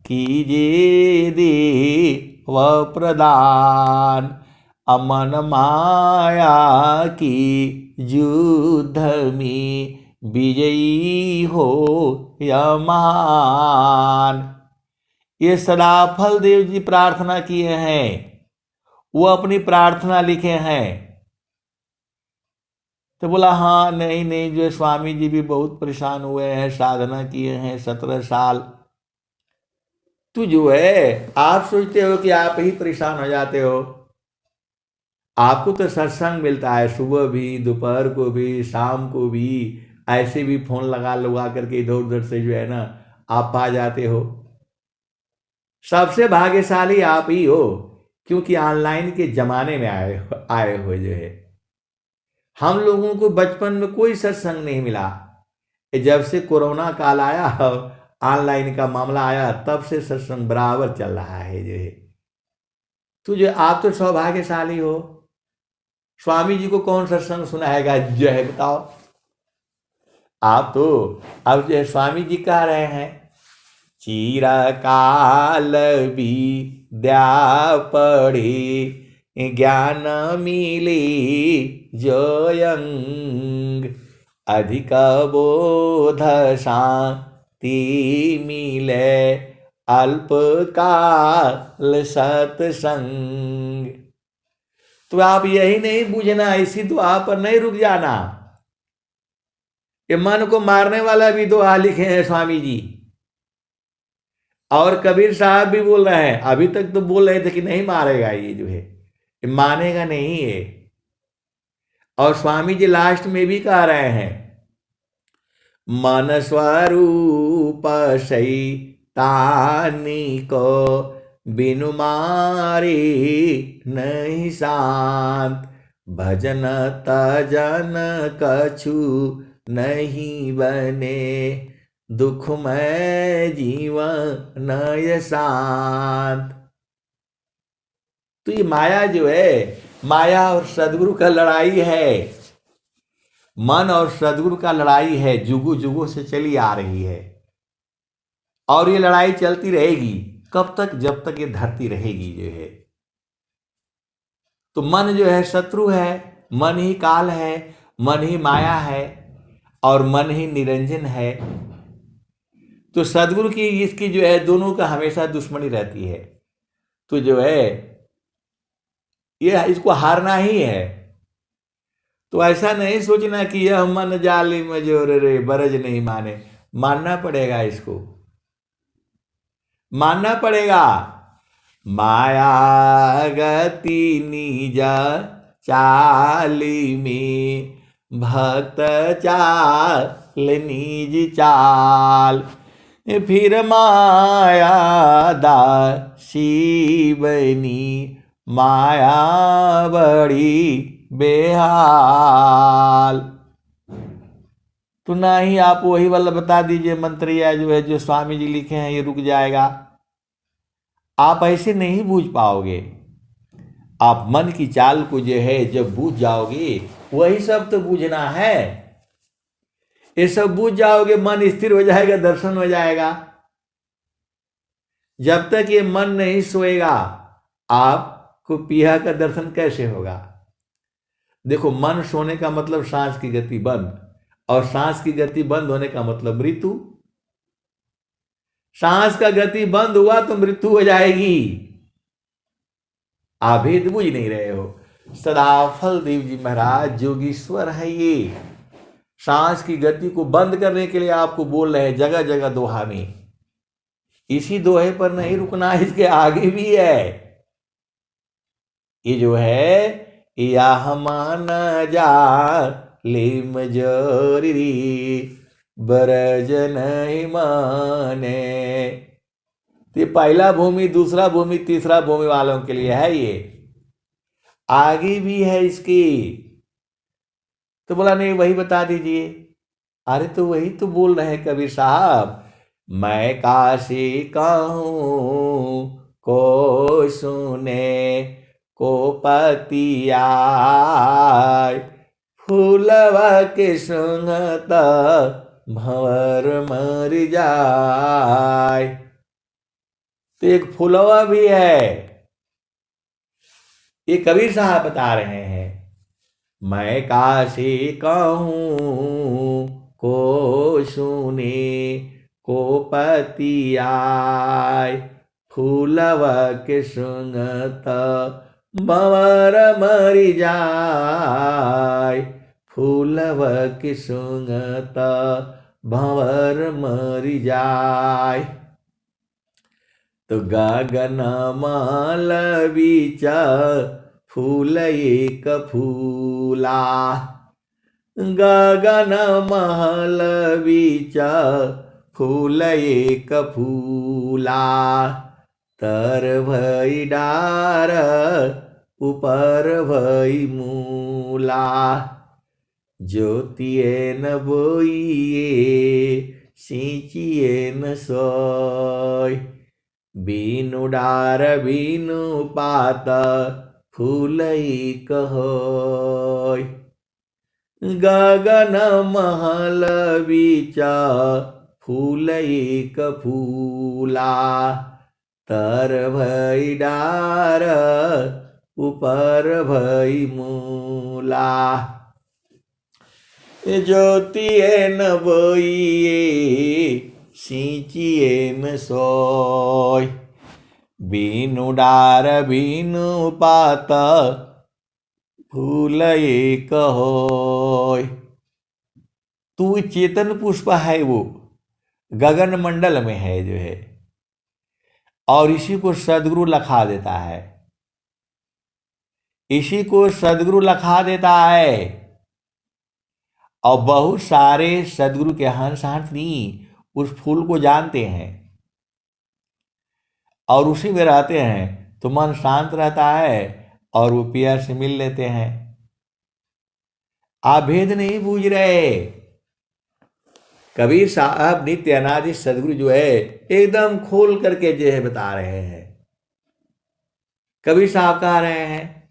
कीजिए देव प्रदान, अमन माया की युद्ध में, विजयी हो यमान। ये सदाफल देव जी प्रार्थना किए हैं, वो अपनी प्रार्थना लिखे हैं। तो बोला हाँ नहीं नहीं, जो स्वामी जी भी बहुत परेशान हुए हैं, साधना किए हैं 17 साल। तो जो है आप सोचते हो कि आप ही परेशान हो जाते हो। आपको तो सत्संग मिलता है, सुबह भी, दोपहर को भी, शाम को भी, ऐसे भी फोन लगा करके इधर उधर से जो है ना आप आ जाते हो। सबसे भाग्यशाली आप ही हो, क्योंकि ऑनलाइन के जमाने में आए हो जो है। हम लोगों को बचपन में कोई सत्संग नहीं मिला, जब से कोरोना काल आया, ऑनलाइन का मामला आया, तब से सत्संग बराबर चल रहा है जो है। तो जो आप तो सौभाग्यशाली हो। स्वामी जी को कौन सत्संग सुनाएगा जो है बताओ? आप तो अब जो है स्वामी जी कह रहे हैं, चिरकाल विद्या पढ़े, ज्ञान मिले जोयंग, अधिक बोध शांति मिले, अल्पकाल सत्संग। तो आप यही नहीं बुझना, इसी दुआ पर नहीं रुक जाना। ये मन को मारने वाला भी दुआ लिखे हैं स्वामी जी। और कबीर साहब भी बोल रहे हैं, अभी तक तो बोल रहे थे कि नहीं मारेगा ये जो है, ये मानेगा नहीं है। और स्वामी जी लास्ट में भी कह रहे हैं, मन स्वरूप शैतानी को, बिनु मारे नहीं शांत, भजन तजन कछु नहीं बने, दुखमय जीवन नय शांत। तो ये माया जो है, माया और सदगुरु का लड़ाई है, मन और सदगुरु का लड़ाई है, जुगु जुगु से चली आ रही है। और ये लड़ाई चलती रहेगी कब तक? जब तक ये धरती रहेगी जो है। तो मन जो है शत्रु है, मन ही काल है, मन ही माया है और मन ही निरंजन है। तो सदगुरु की इसकी जो है दोनों का हमेशा दुश्मनी रहती है। तो जो है ये इसको हारना ही है। तो ऐसा नहीं सोचना कि यह मन जालिम जोर रे बरज नहीं माने। मानना पड़ेगा, इसको मानना पड़ेगा। माया गति निज चाली में, भक्त चाल निज चाल। फिर माया दासी बनी, माया बड़ी बेहाल। तो ना ही आप वही वाला बता दीजिए मंत्र या जो है जो स्वामी जी लिखे हैं ये रुक जाएगा। आप ऐसे नहीं बूझ पाओगे। आप मन की चाल को जो है जब बूझ जाओगे, वही सब तो बूझना है। ये सब बूझ जाओगे, मन स्थिर हो जाएगा, दर्शन हो जाएगा। जब तक ये मन नहीं सोएगा, आपको पिया का दर्शन कैसे होगा? देखो, मन सोने का मतलब सांस की गति बंद, और सांस की गति बंद होने का मतलब मृत्यु। सांस का गति बंद हुआ तो मृत्यु हो जाएगी। आप भेद बुझ नहीं रहे हो। सदाफल देव जी महाराज जोगीश्वर है ये। सांस की गति को बंद करने के लिए आपको बोल रहे हैं जगह जगह दोहा में। इसी दोहे पर नहीं रुकना, इसके आगे भी है। ये जो है या मान जा लिम जोरी बरज नहीं माने। तो ये पहला भूमि, दूसरा भूमि, तीसरा भूमि वालों के लिए है। ये आगे भी है इसकी। तो बोला नहीं, वही बता दीजिए। अरे तो वही तो बोल रहे हैं कबीर साहब, मैं काशी कहूँ को सुने को पतिया, फूलवा के सुंगत भंवर मर जाए। तो एक फूलवा भी है, ये कबीर साहब बता रहे हैं। मैं काशी कहूँ को सुने को पतिया, फूलवा के सुंगत भंवर मर जाए। फूलवा के सुंगत भंवर मर जाए। तो गगन माल बीच फूल एक फूला, गगन महल बीच फूल एक फूला। तर भई डार ऊपर भई मूला, ज्योतिए न बोइए सिंचिए न सोय। बीनु डार बीनु पात फूल एक होय। गगन महल बीच फूल एक फूला, तर भई डार ऊपर भई मूला। ज्योतिए न बोइए सिंचिए न सोय। बीनु डार बीनु पात फूल एक होय। तू चेतन पुष्प है, वो गगन मंडल में है जो है, और इसी को सदगुरु लखा देता है। इसी को सदगुरु लखा देता है। और बहुत सारे सदगुरु के हंस हंसनी उस फूल को जानते हैं और उसी में रहते हैं, तो मन शांत रहता है और वो पिया से मिल लेते हैं। आप भेद नहीं बूझ रहे। कबीर साहब नित्य अनादि सदगुरु जो है एकदम खोल करके जो है बता रहे हैं। कबीर साहब कह रहे हैं,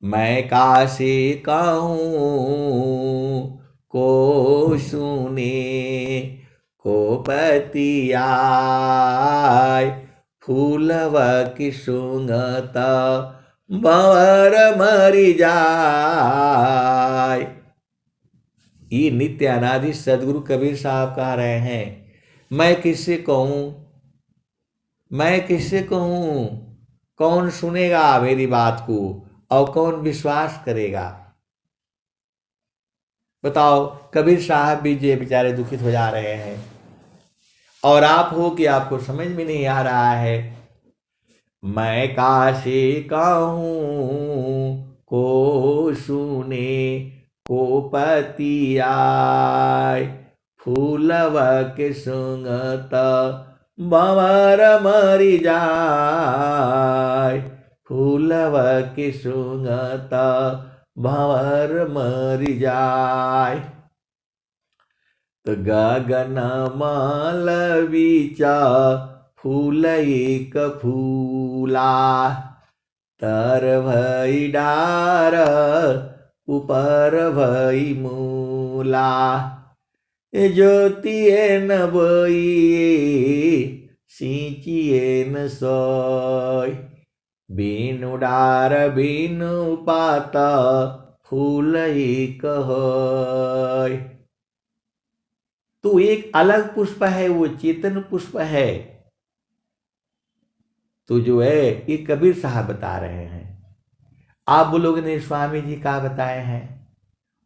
मैं काशी कहूँ को सुने को पति आय, फूलव की सुंगत भंवर मरि जाय। ये नित्य अनादि सदगुरु कबीर साहब कह रहे हैं। मैं किससे कहूं, मैं किससे कहूं, कौन सुनेगा मेरी बात को और कौन विश्वास करेगा। बताओ, कबीर साहब भी जो बेचारे दुखित हो जा रहे हैं और आप हो कि आपको समझ में नहीं आ रहा है। मैं काशी कहूं को सुने को पति आय, फूलव के सुंगत भंवर मरि जाय, फूलव के सुंगत भंवर मरि जाय। तो गगन माल बीचा फूल एक फूला, तर भई डार ऊपर भई मूला, ज्योतिए न बोइए सिंचिए न सोय, बिनु डार बिनु पाता फूल एक होय। तो एक अलग पुष्प है, वो चेतन पुष्प है। तो जो है ये कबीर साहब बता रहे हैं। आप बोलोगे नहीं स्वामी जी का बताए हैं,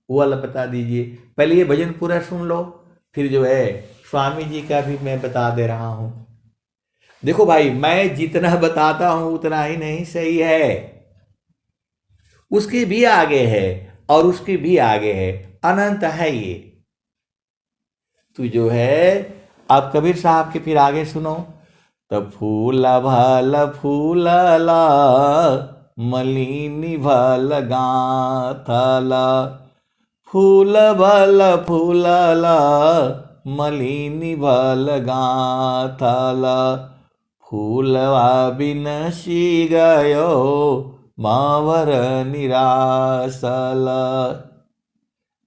वो वाला बता दीजिए। पहले ये भजन पूरा सुन लो, फिर जो है स्वामी जी का भी मैं बता दे रहा हूं। देखो भाई, मैं जितना बताता हूं उतना ही नहीं सही है, उसके भी आगे है और उसके भी आगे है, अनंत है ये। तो जो है आप कबीर साहब के फिर आगे सुनो। तब फूल भल फूलला मलिनी भल गाथला, फूल भल फूलला मलिनी भल गाथला, फूलवा बिनसी गयो मावर निरासल।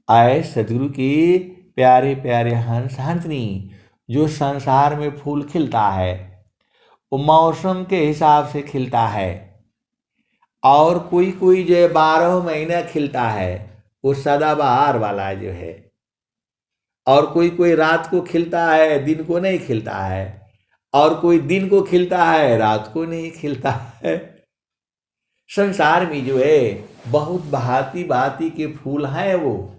आए सदगुरु की प्यारे प्यारे हंस हंसनी, जो संसार में फूल खिलता है वो मौसम के हिसाब से खिलता है, और कोई कोई जो है 12 महीना खिलता है, वो सदाबहार वाला जो है, और कोई कोई रात को खिलता है दिन को नहीं खिलता है, और कोई दिन को खिलता है रात को नहीं खिलता है। संसार में जो है बहुत भांति भांति के फूल हैं वो,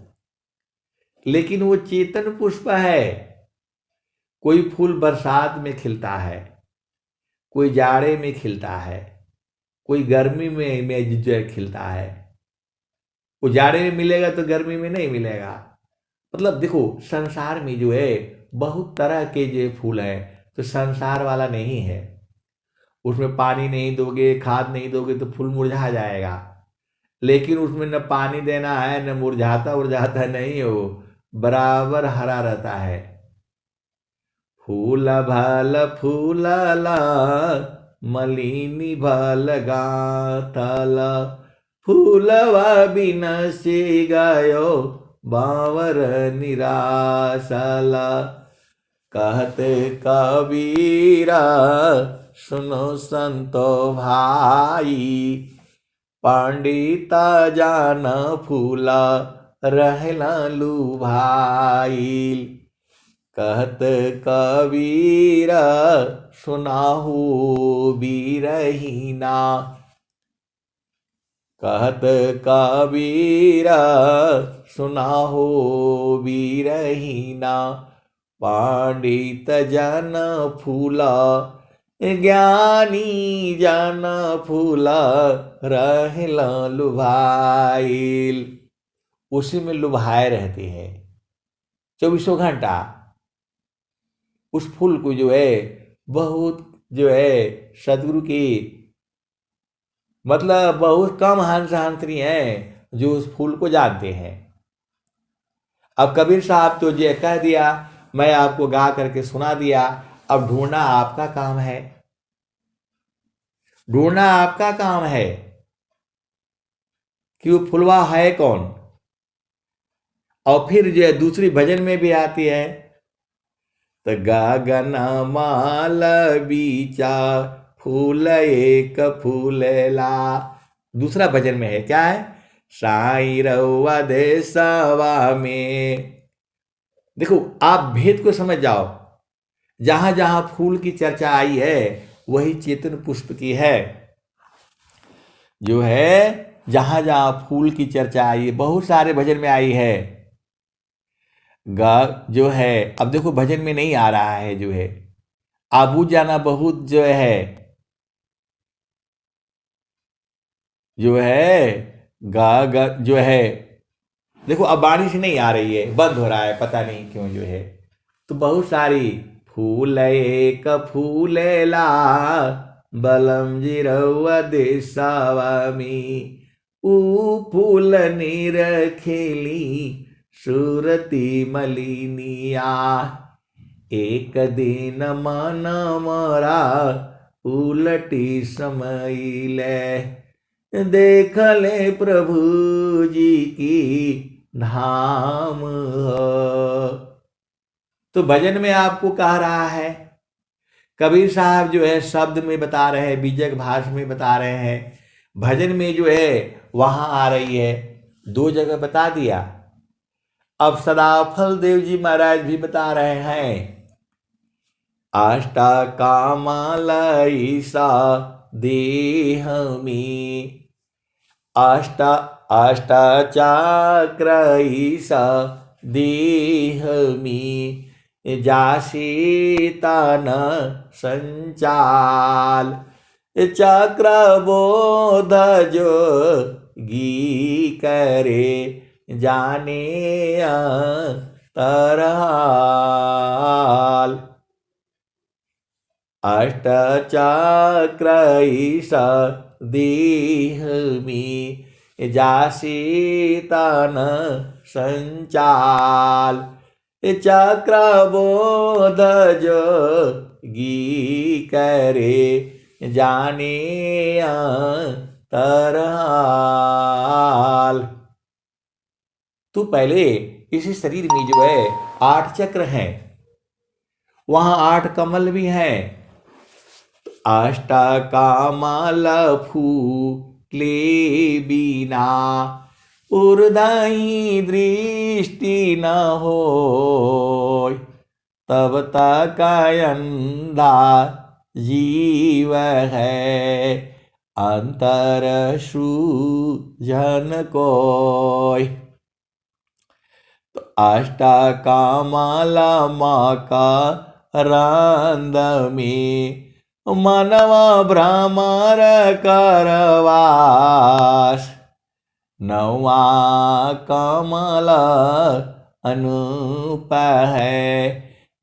लेकिन वो चेतन पुष्प है। कोई फूल बरसात में खिलता है, कोई जाड़े में खिलता है, कोई गर्मी में जो है खिलता है। वो जाड़े में मिलेगा तो गर्मी में नहीं मिलेगा। मतलब देखो, संसार में जो है बहुत तरह के जो फूल है, तो संसार वाला नहीं है। उसमें पानी नहीं दोगे, खाद नहीं दोगे तो फूल मुरझा जाएगा, लेकिन उसमें न पानी देना है न मुरझाता उरझाता नहीं हो, बराबर हरा रहता है। फूल भल फूलला मलिनी भल गाथला, फूलवा बिनसी गयो बावर निरासला। कहत कबीरा सुनो संतो भाई, पंडिता जान फूला रहला लुभाई। कहत कबीरा सुनाहू बीरहीना, कहत कबीरा सुनाहू बीरहीना, पंडित जन फूला ज्ञानी जन फूला रहला लुभाइल। उसी में लुभाए रहते हैं 24 घंटा। उस फूल को जो है बहुत जो है सदगुरु की मतलब बहुत कम हंस हंसनी हैं जो उस फूल को जानते हैं। अब कबीर साहब तो ये कह दिया, मैं आपको गा करके सुना दिया। अब ढूंढना आपका काम है, ढूंढना आपका काम है कि वो फुलवा है कौन। और फिर जो है दूसरी भजन में भी आती है, तो गगन माल बीचा फूल एक फूलेला। दूसरा भजन में है, क्या है? साई रउआ देशवा में। देखो, आप भेद को समझ जाओ। जहां जहां फूल की चर्चा आई है वही चेतन पुष्प की है। जो है, जहां जहां फूल की चर्चा आई है, बहुत सारे भजन में आई है। ग जो है, अब देखो भजन में नहीं आ रहा है, जो है आबू जाना बहुत, जो है जो है, देखो अब बाणी से नहीं आ रही है, बंद हो रहा है, पता नहीं क्यों, जो है। तो बहुत सारी फूल एक फूलेला बलम जी रउआ देसावामी। ऊ फूल निरखेली सूरती मलिनिया। एक दिन मन मरा उलटी समैले। देख ले प्रभु जी की धाम हो। तो भजन में आपको कह रहा है, कबीर साहब जो है शब्द में बता रहे हैं, बीजक भाष में बता रहे हैं, भजन में जो है वहां आ रही है। दो जगह बता दिया। अब सदाफल देव जी महाराज भी बता रहे हैं, आष्टा कामालईसा देह में। आष्टा अष्टाचक्रईसा देह में। जासीतान संचाल। चक्र बोध जो गी करे जाने तरहाल। अष्टचक्रईसा देह में। जासीतान संचाल। चक्र बोध जो गी करे जाने तरहाल। तो पहले इसी शरीर में जो है 8 चक्र हैं, वहां 8 कमल भी हैं। अष्टा कामल फूले बिना उर्दई दृष्टि न हो। तब तक अंधा जीव है अंतर सूझन कोय। तो अष्टा कामला माँ का रंद में मनवा भ्रमर करवास। नवा कमल अनूप है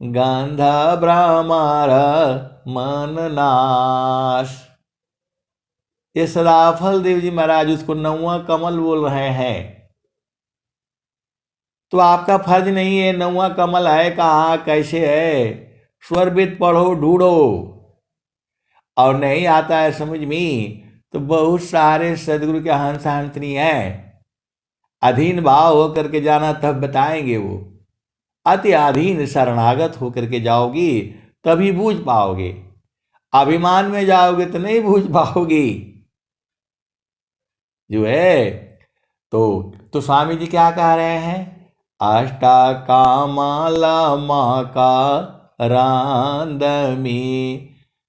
गंध भ्रमर मन नाश। ये सदाफल देव जी महाराज उसको नौवां कमल बोल रहे हैं। तो आपका फर्ज नहीं है नौवां कमल है कहाँ, कैसे है, स्वरबिद पढ़ो, ढूंढो। और नहीं आता है समझ में तो बहुत सारे सदगुरु के हंस हंसनी हैं, अधीन भाव होकर के जाना, तब बताएंगे वो। अति अधीन शरणागत होकर के जाओगी तभी बूझ पाओगे। अभिमान में जाओगे तो नहीं बूझ पाओगी, जो है। तो स्वामी जी क्या कह रहे हैं, अष्टा कामाला माँ का रांद में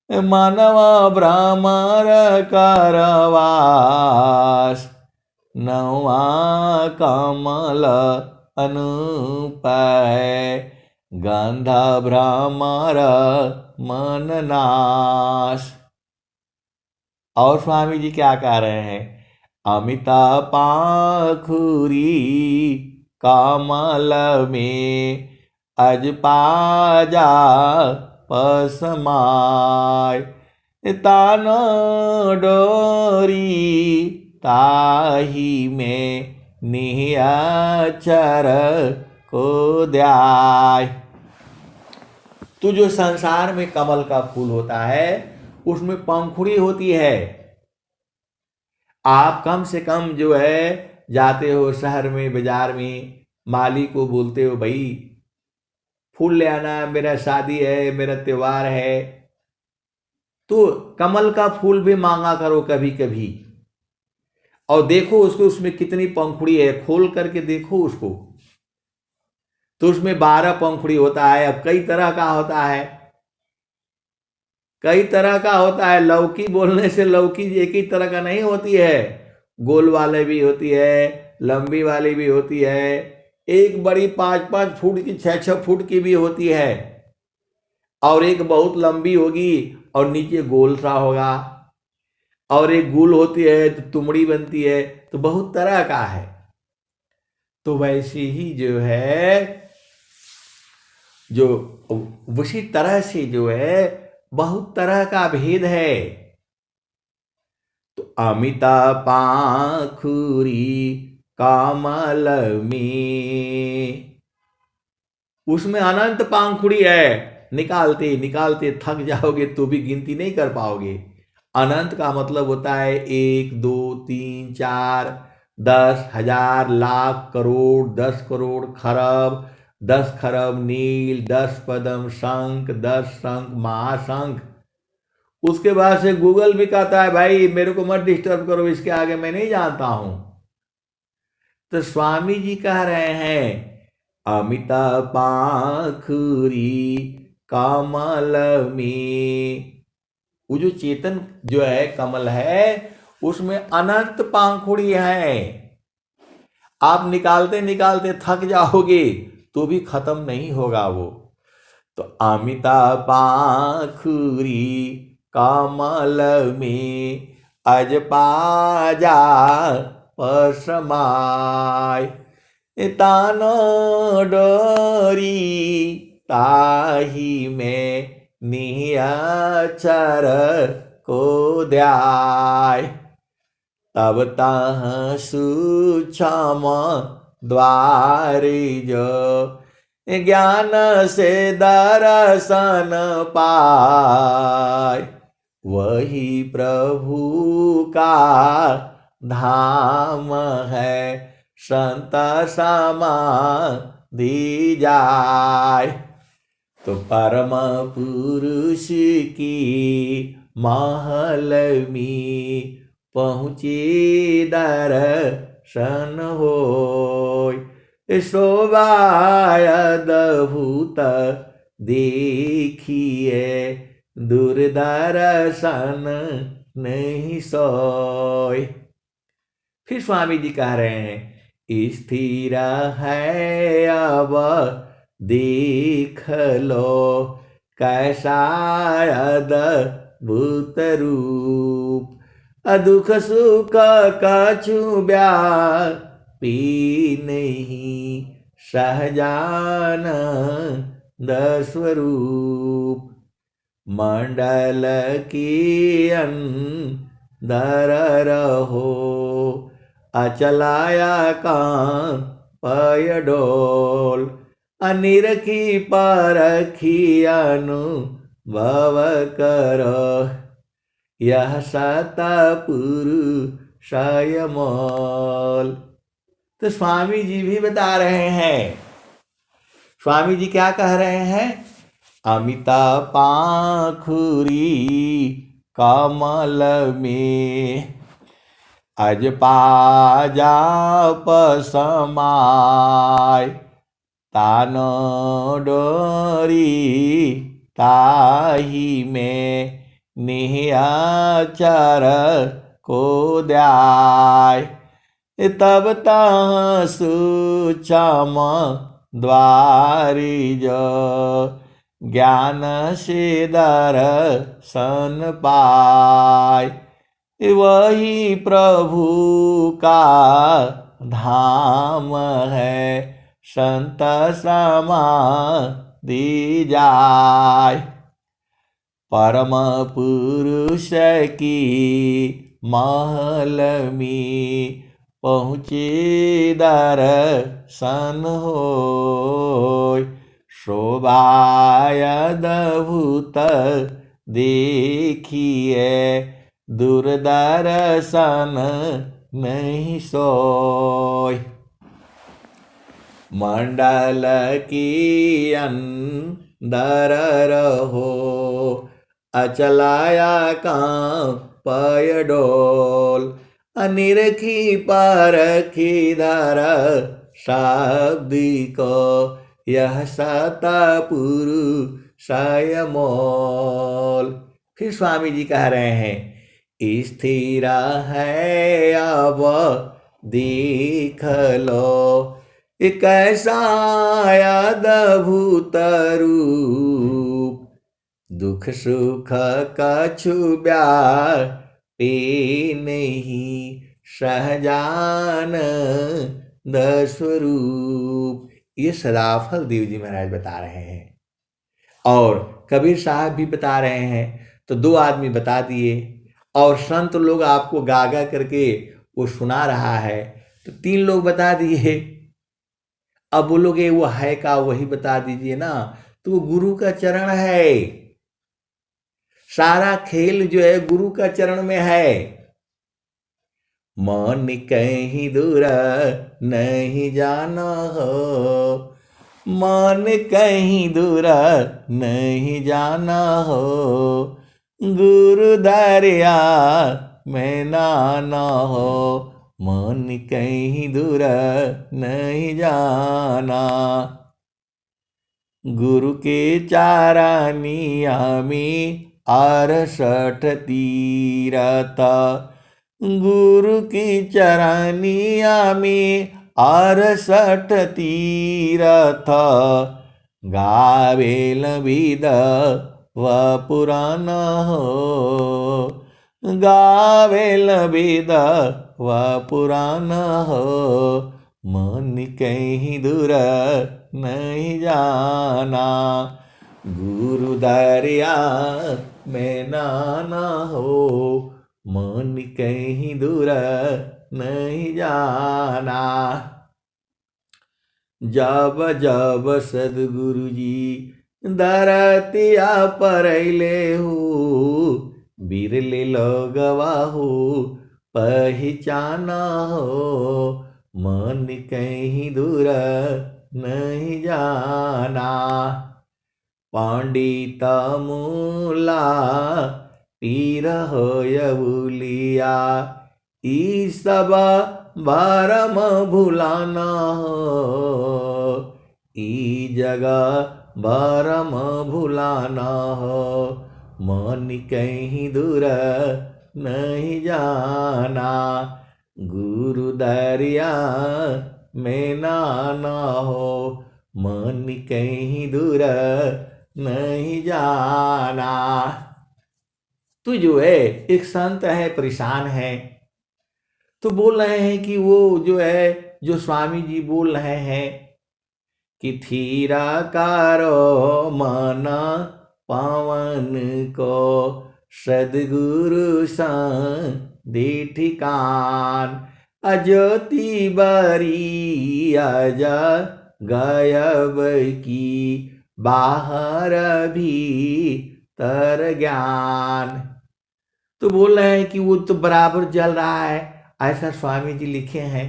मानवा भ्रमर करवास। नवा कमल अनूप है गंधा भ्रमर मन नाश। और स्वामी जी क्या कह रहे हैं, अमिता पाखुरी कमल में अज पाजा पसमाय। तान डोरी ताही में निहचर को द्याय। तो जो संसार में कमल का फूल होता है उसमें पंखुड़ी होती है। आप कम से कम जो है जाते हो शहर में, बाजार में, माली को बोलते हो भाई फूल ले आना, मेरा शादी है, मेरा त्योहार है। तो कमल का फूल भी मांगा करो कभी कभी, और देखो उसको, उसमें कितनी पंखुड़ी है, खोल करके देखो उसको, तो उसमें 12 पंखुड़ी होता है। अब कई तरह का होता है, कई तरह का होता है। लौकी बोलने से लौकी एक ही तरह का नहीं होती है, गोल वाले भी होती है, लंबी वाली भी होती है, एक बड़ी 5-5 फुट की, 6-6 फुट की भी होती है, और एक बहुत लंबी होगी और नीचे गोल सा होगा, और एक गुल होती है तो तुमड़ी बनती है। तो बहुत तरह का है। तो वैसे ही जो है, जो उसी तरह से जो है बहुत तरह का भेद है। तो अमिता पाखुरी कमल में, उसमें अनंत पाखुड़ी है, निकालते निकालते थक जाओगे तो भी गिनती नहीं कर पाओगे। अनंत का मतलब होता है 1 2 3 4 10 हजार लाख करोड़, 10 करोड़ खरब, 10 खरब नील, 10 पद्म शंख, 10 शंख महाशंख। उसके बाद से गूगल भी कहता है भाई मेरे को मत डिस्टर्ब करो, इसके आगे मैं नहीं जानता हूं। तो स्वामी जी कह रहे हैं अमिता पाखुरी कमल में, वो जो चेतन जो है कमल है उसमें अनंत पाखुड़ी है। आप निकालते निकालते थक जाओगे तो भी खत्म नहीं होगा वो। तो अमिता पाखुरी कमल में अज पाजा पसमाय, तानो डोरी ताही में नियाचर को द्याय, तब तह सूक्ष्म द्वार जो ज्ञान से दर्शन पाय, वही प्रभु का धाम है संत समाधि जाय। तो परम पुरुष की महल में पहुँचे दर्शन होय, शोभाय अद्भुत देखिए दूरदर्शन नहीं सोय। फिर स्वामी जी कह रहे हैं स्थिर है अब देख लो कैसा अद्भुत रूप, दुख सुख कछु व्यापी नहीं सहजानंद स्वरूप, मंडल की अंदर रहो अचलाया कान पय डोल, अनिरखी परखी अनुभव करो यह सतपुरुषय मोल। तो स्वामी जी भी बता रहे हैं, स्वामी जी क्या कह रहे हैं, अमिता पाखुरी कमल में अज पाजा पसमाय, तानो डोरी ताही में नियाचर को द्याय, तब तह सूक्ष्म द्वारी जो ज्ञान से दर्शन पाय, वही प्रभु का धाम है संत समाधि जाय। परम पुरुष की महल में पहुँचे दर्शन होय, शोभाय अद्भुत देखिए दूरदर्शन नहीं सोय। मंडल की अंदर रहो, अचलाया कां पय डोल, अनिरखी परखी धर शाब्दिक, यह सतपुरुषाय मोल। फिर स्वामी जी कह रहे हैं, स्थिर है अब देख लो, कैसा अद्भुत रूप, दुख सुख कछु व्यापी नहीं, सहजान स्वरूप। ये सदाफल देव जी महाराज बता रहे हैं और कबीर साहब भी बता रहे हैं। तो दो आदमी बता दिए और संत लोग आपको गा गा करके वो सुना रहा है, तो तीन लोग बता दिए। अब बोलोगे वो है का, वही बता दीजिए ना। तो वो गुरु का चरण है, सारा खेल जो है गुरु का चरण में है। मन कहीं दूर नहीं जाना हो, मन कहीं दूर नहीं जाना हो, गुरु दरिया में नाना हो, मन कहीं दूर नहीं जाना। गुरु के चारानिया में 68 तीरथ, गुरु की चरानिया में 68 तीरथ, गावेल विद व पुराण हो, गावेल विद व पुराण हो, मन कहीं दूर नहीं जाना, गुरु दरिया में नाना हो, मन कहीं दूर नहीं जाना। जब जब सदगुरु जी दरतिया परैले हो, बिरले लोगवा हो पहचाना हो, मन कहीं दूर नहीं जाना। पंडित मूला पीर होयबुलिया, ई सब बारम भुलाना हो, ई जगह बारम भुलाना हो, मन कहीं दूर नहीं जाना, गुरु दरिया में नाना हो, मन कहीं दूर नहीं जाना। तो जो है एक संत है, परेशान है, तो बोल रहे हैं कि वो जो है, जो स्वामी जी बोल रहे हैं कि थीरा कारो मन पावन को, सदगुरु दे ठिकान, अज्योति बरी अज गायब की, बाहर भी तर ज्ञान। तो बोल रहे हैं कि वो तो बराबर जल रहा है, ऐसा स्वामी जी लिखे हैं।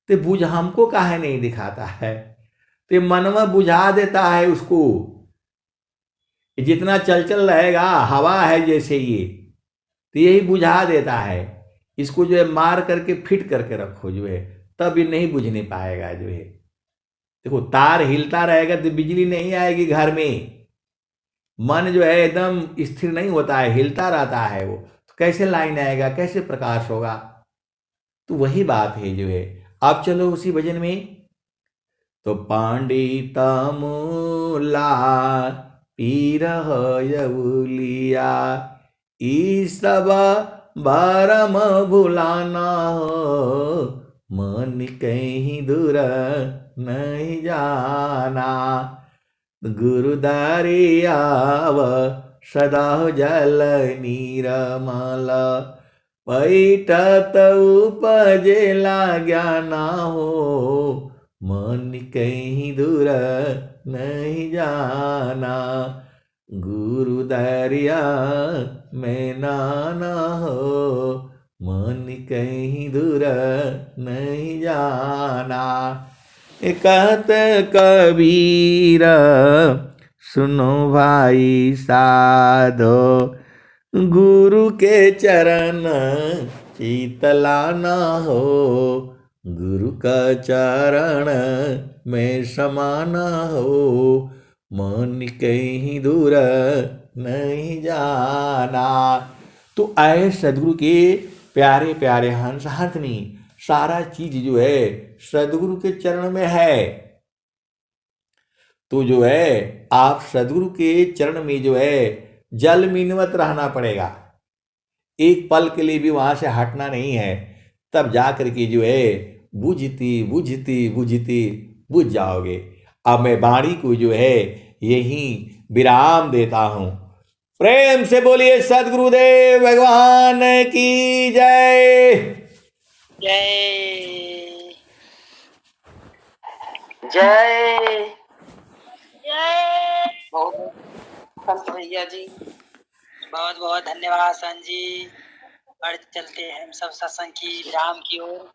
तो बुझ हमको काहे नहीं दिखाता है, तो मनवा बुझा देता है उसको, जितना चल चल रहेगा हवा है जैसे ये, तो यही बुझा देता है। इसको जो है मार करके फिट करके रखो जो है, तब ये नहीं बुझने पाएगा जो है। देखो तार हिलता रहेगा तो बिजली नहीं आएगी घर में, मन जो है एकदम स्थिर नहीं होता है, हिलता रहता है वो, तो कैसे लाइन आएगा, कैसे प्रकाश होगा। तो वही बात है जो है। आप चलो उसी भजन में, तो पंडित मूला पीर होयबुलिया, ई सब बारम भुलाना हो, मन कहीं दूर नहीं जाना, गुरु दरियाव सदा जल नीरमल, पैठत उपजेला ज्ञाना हो, मन कहीं दूर नहीं जाना, गुरु दरिया में नाना हो, मन कहीं दूर नहीं जाना। कहत कबीर सुनो भाई साधो, गुरु के चरण शीतला न हो, गुरु का चरण में समान हो, मन कहीं दूर नहीं जाना। तो आए सदगुरु के प्यारे प्यारे हंस हंसनी, सारा चीज जो है सदगुरु के चरण में है। तो जो है आप सदगुरु के चरण में जो है जल मिनवत रहना पड़ेगा, एक पल के लिए भी वहां से हटना नहीं है, तब जा करके जो है बुझती बुझती बुझती बुझ जाओगे। अब मैं वाणी को जो है यही विराम देता हूं। प्रेम से बोलिए सदगुरुदेव भगवान की जय। जय जय जय। बहुत संत भैया जी, बहुत बहुत धन्यवाद संत जी। बढ़ चलते हैं हम सब सत्संग की विराम की ओर।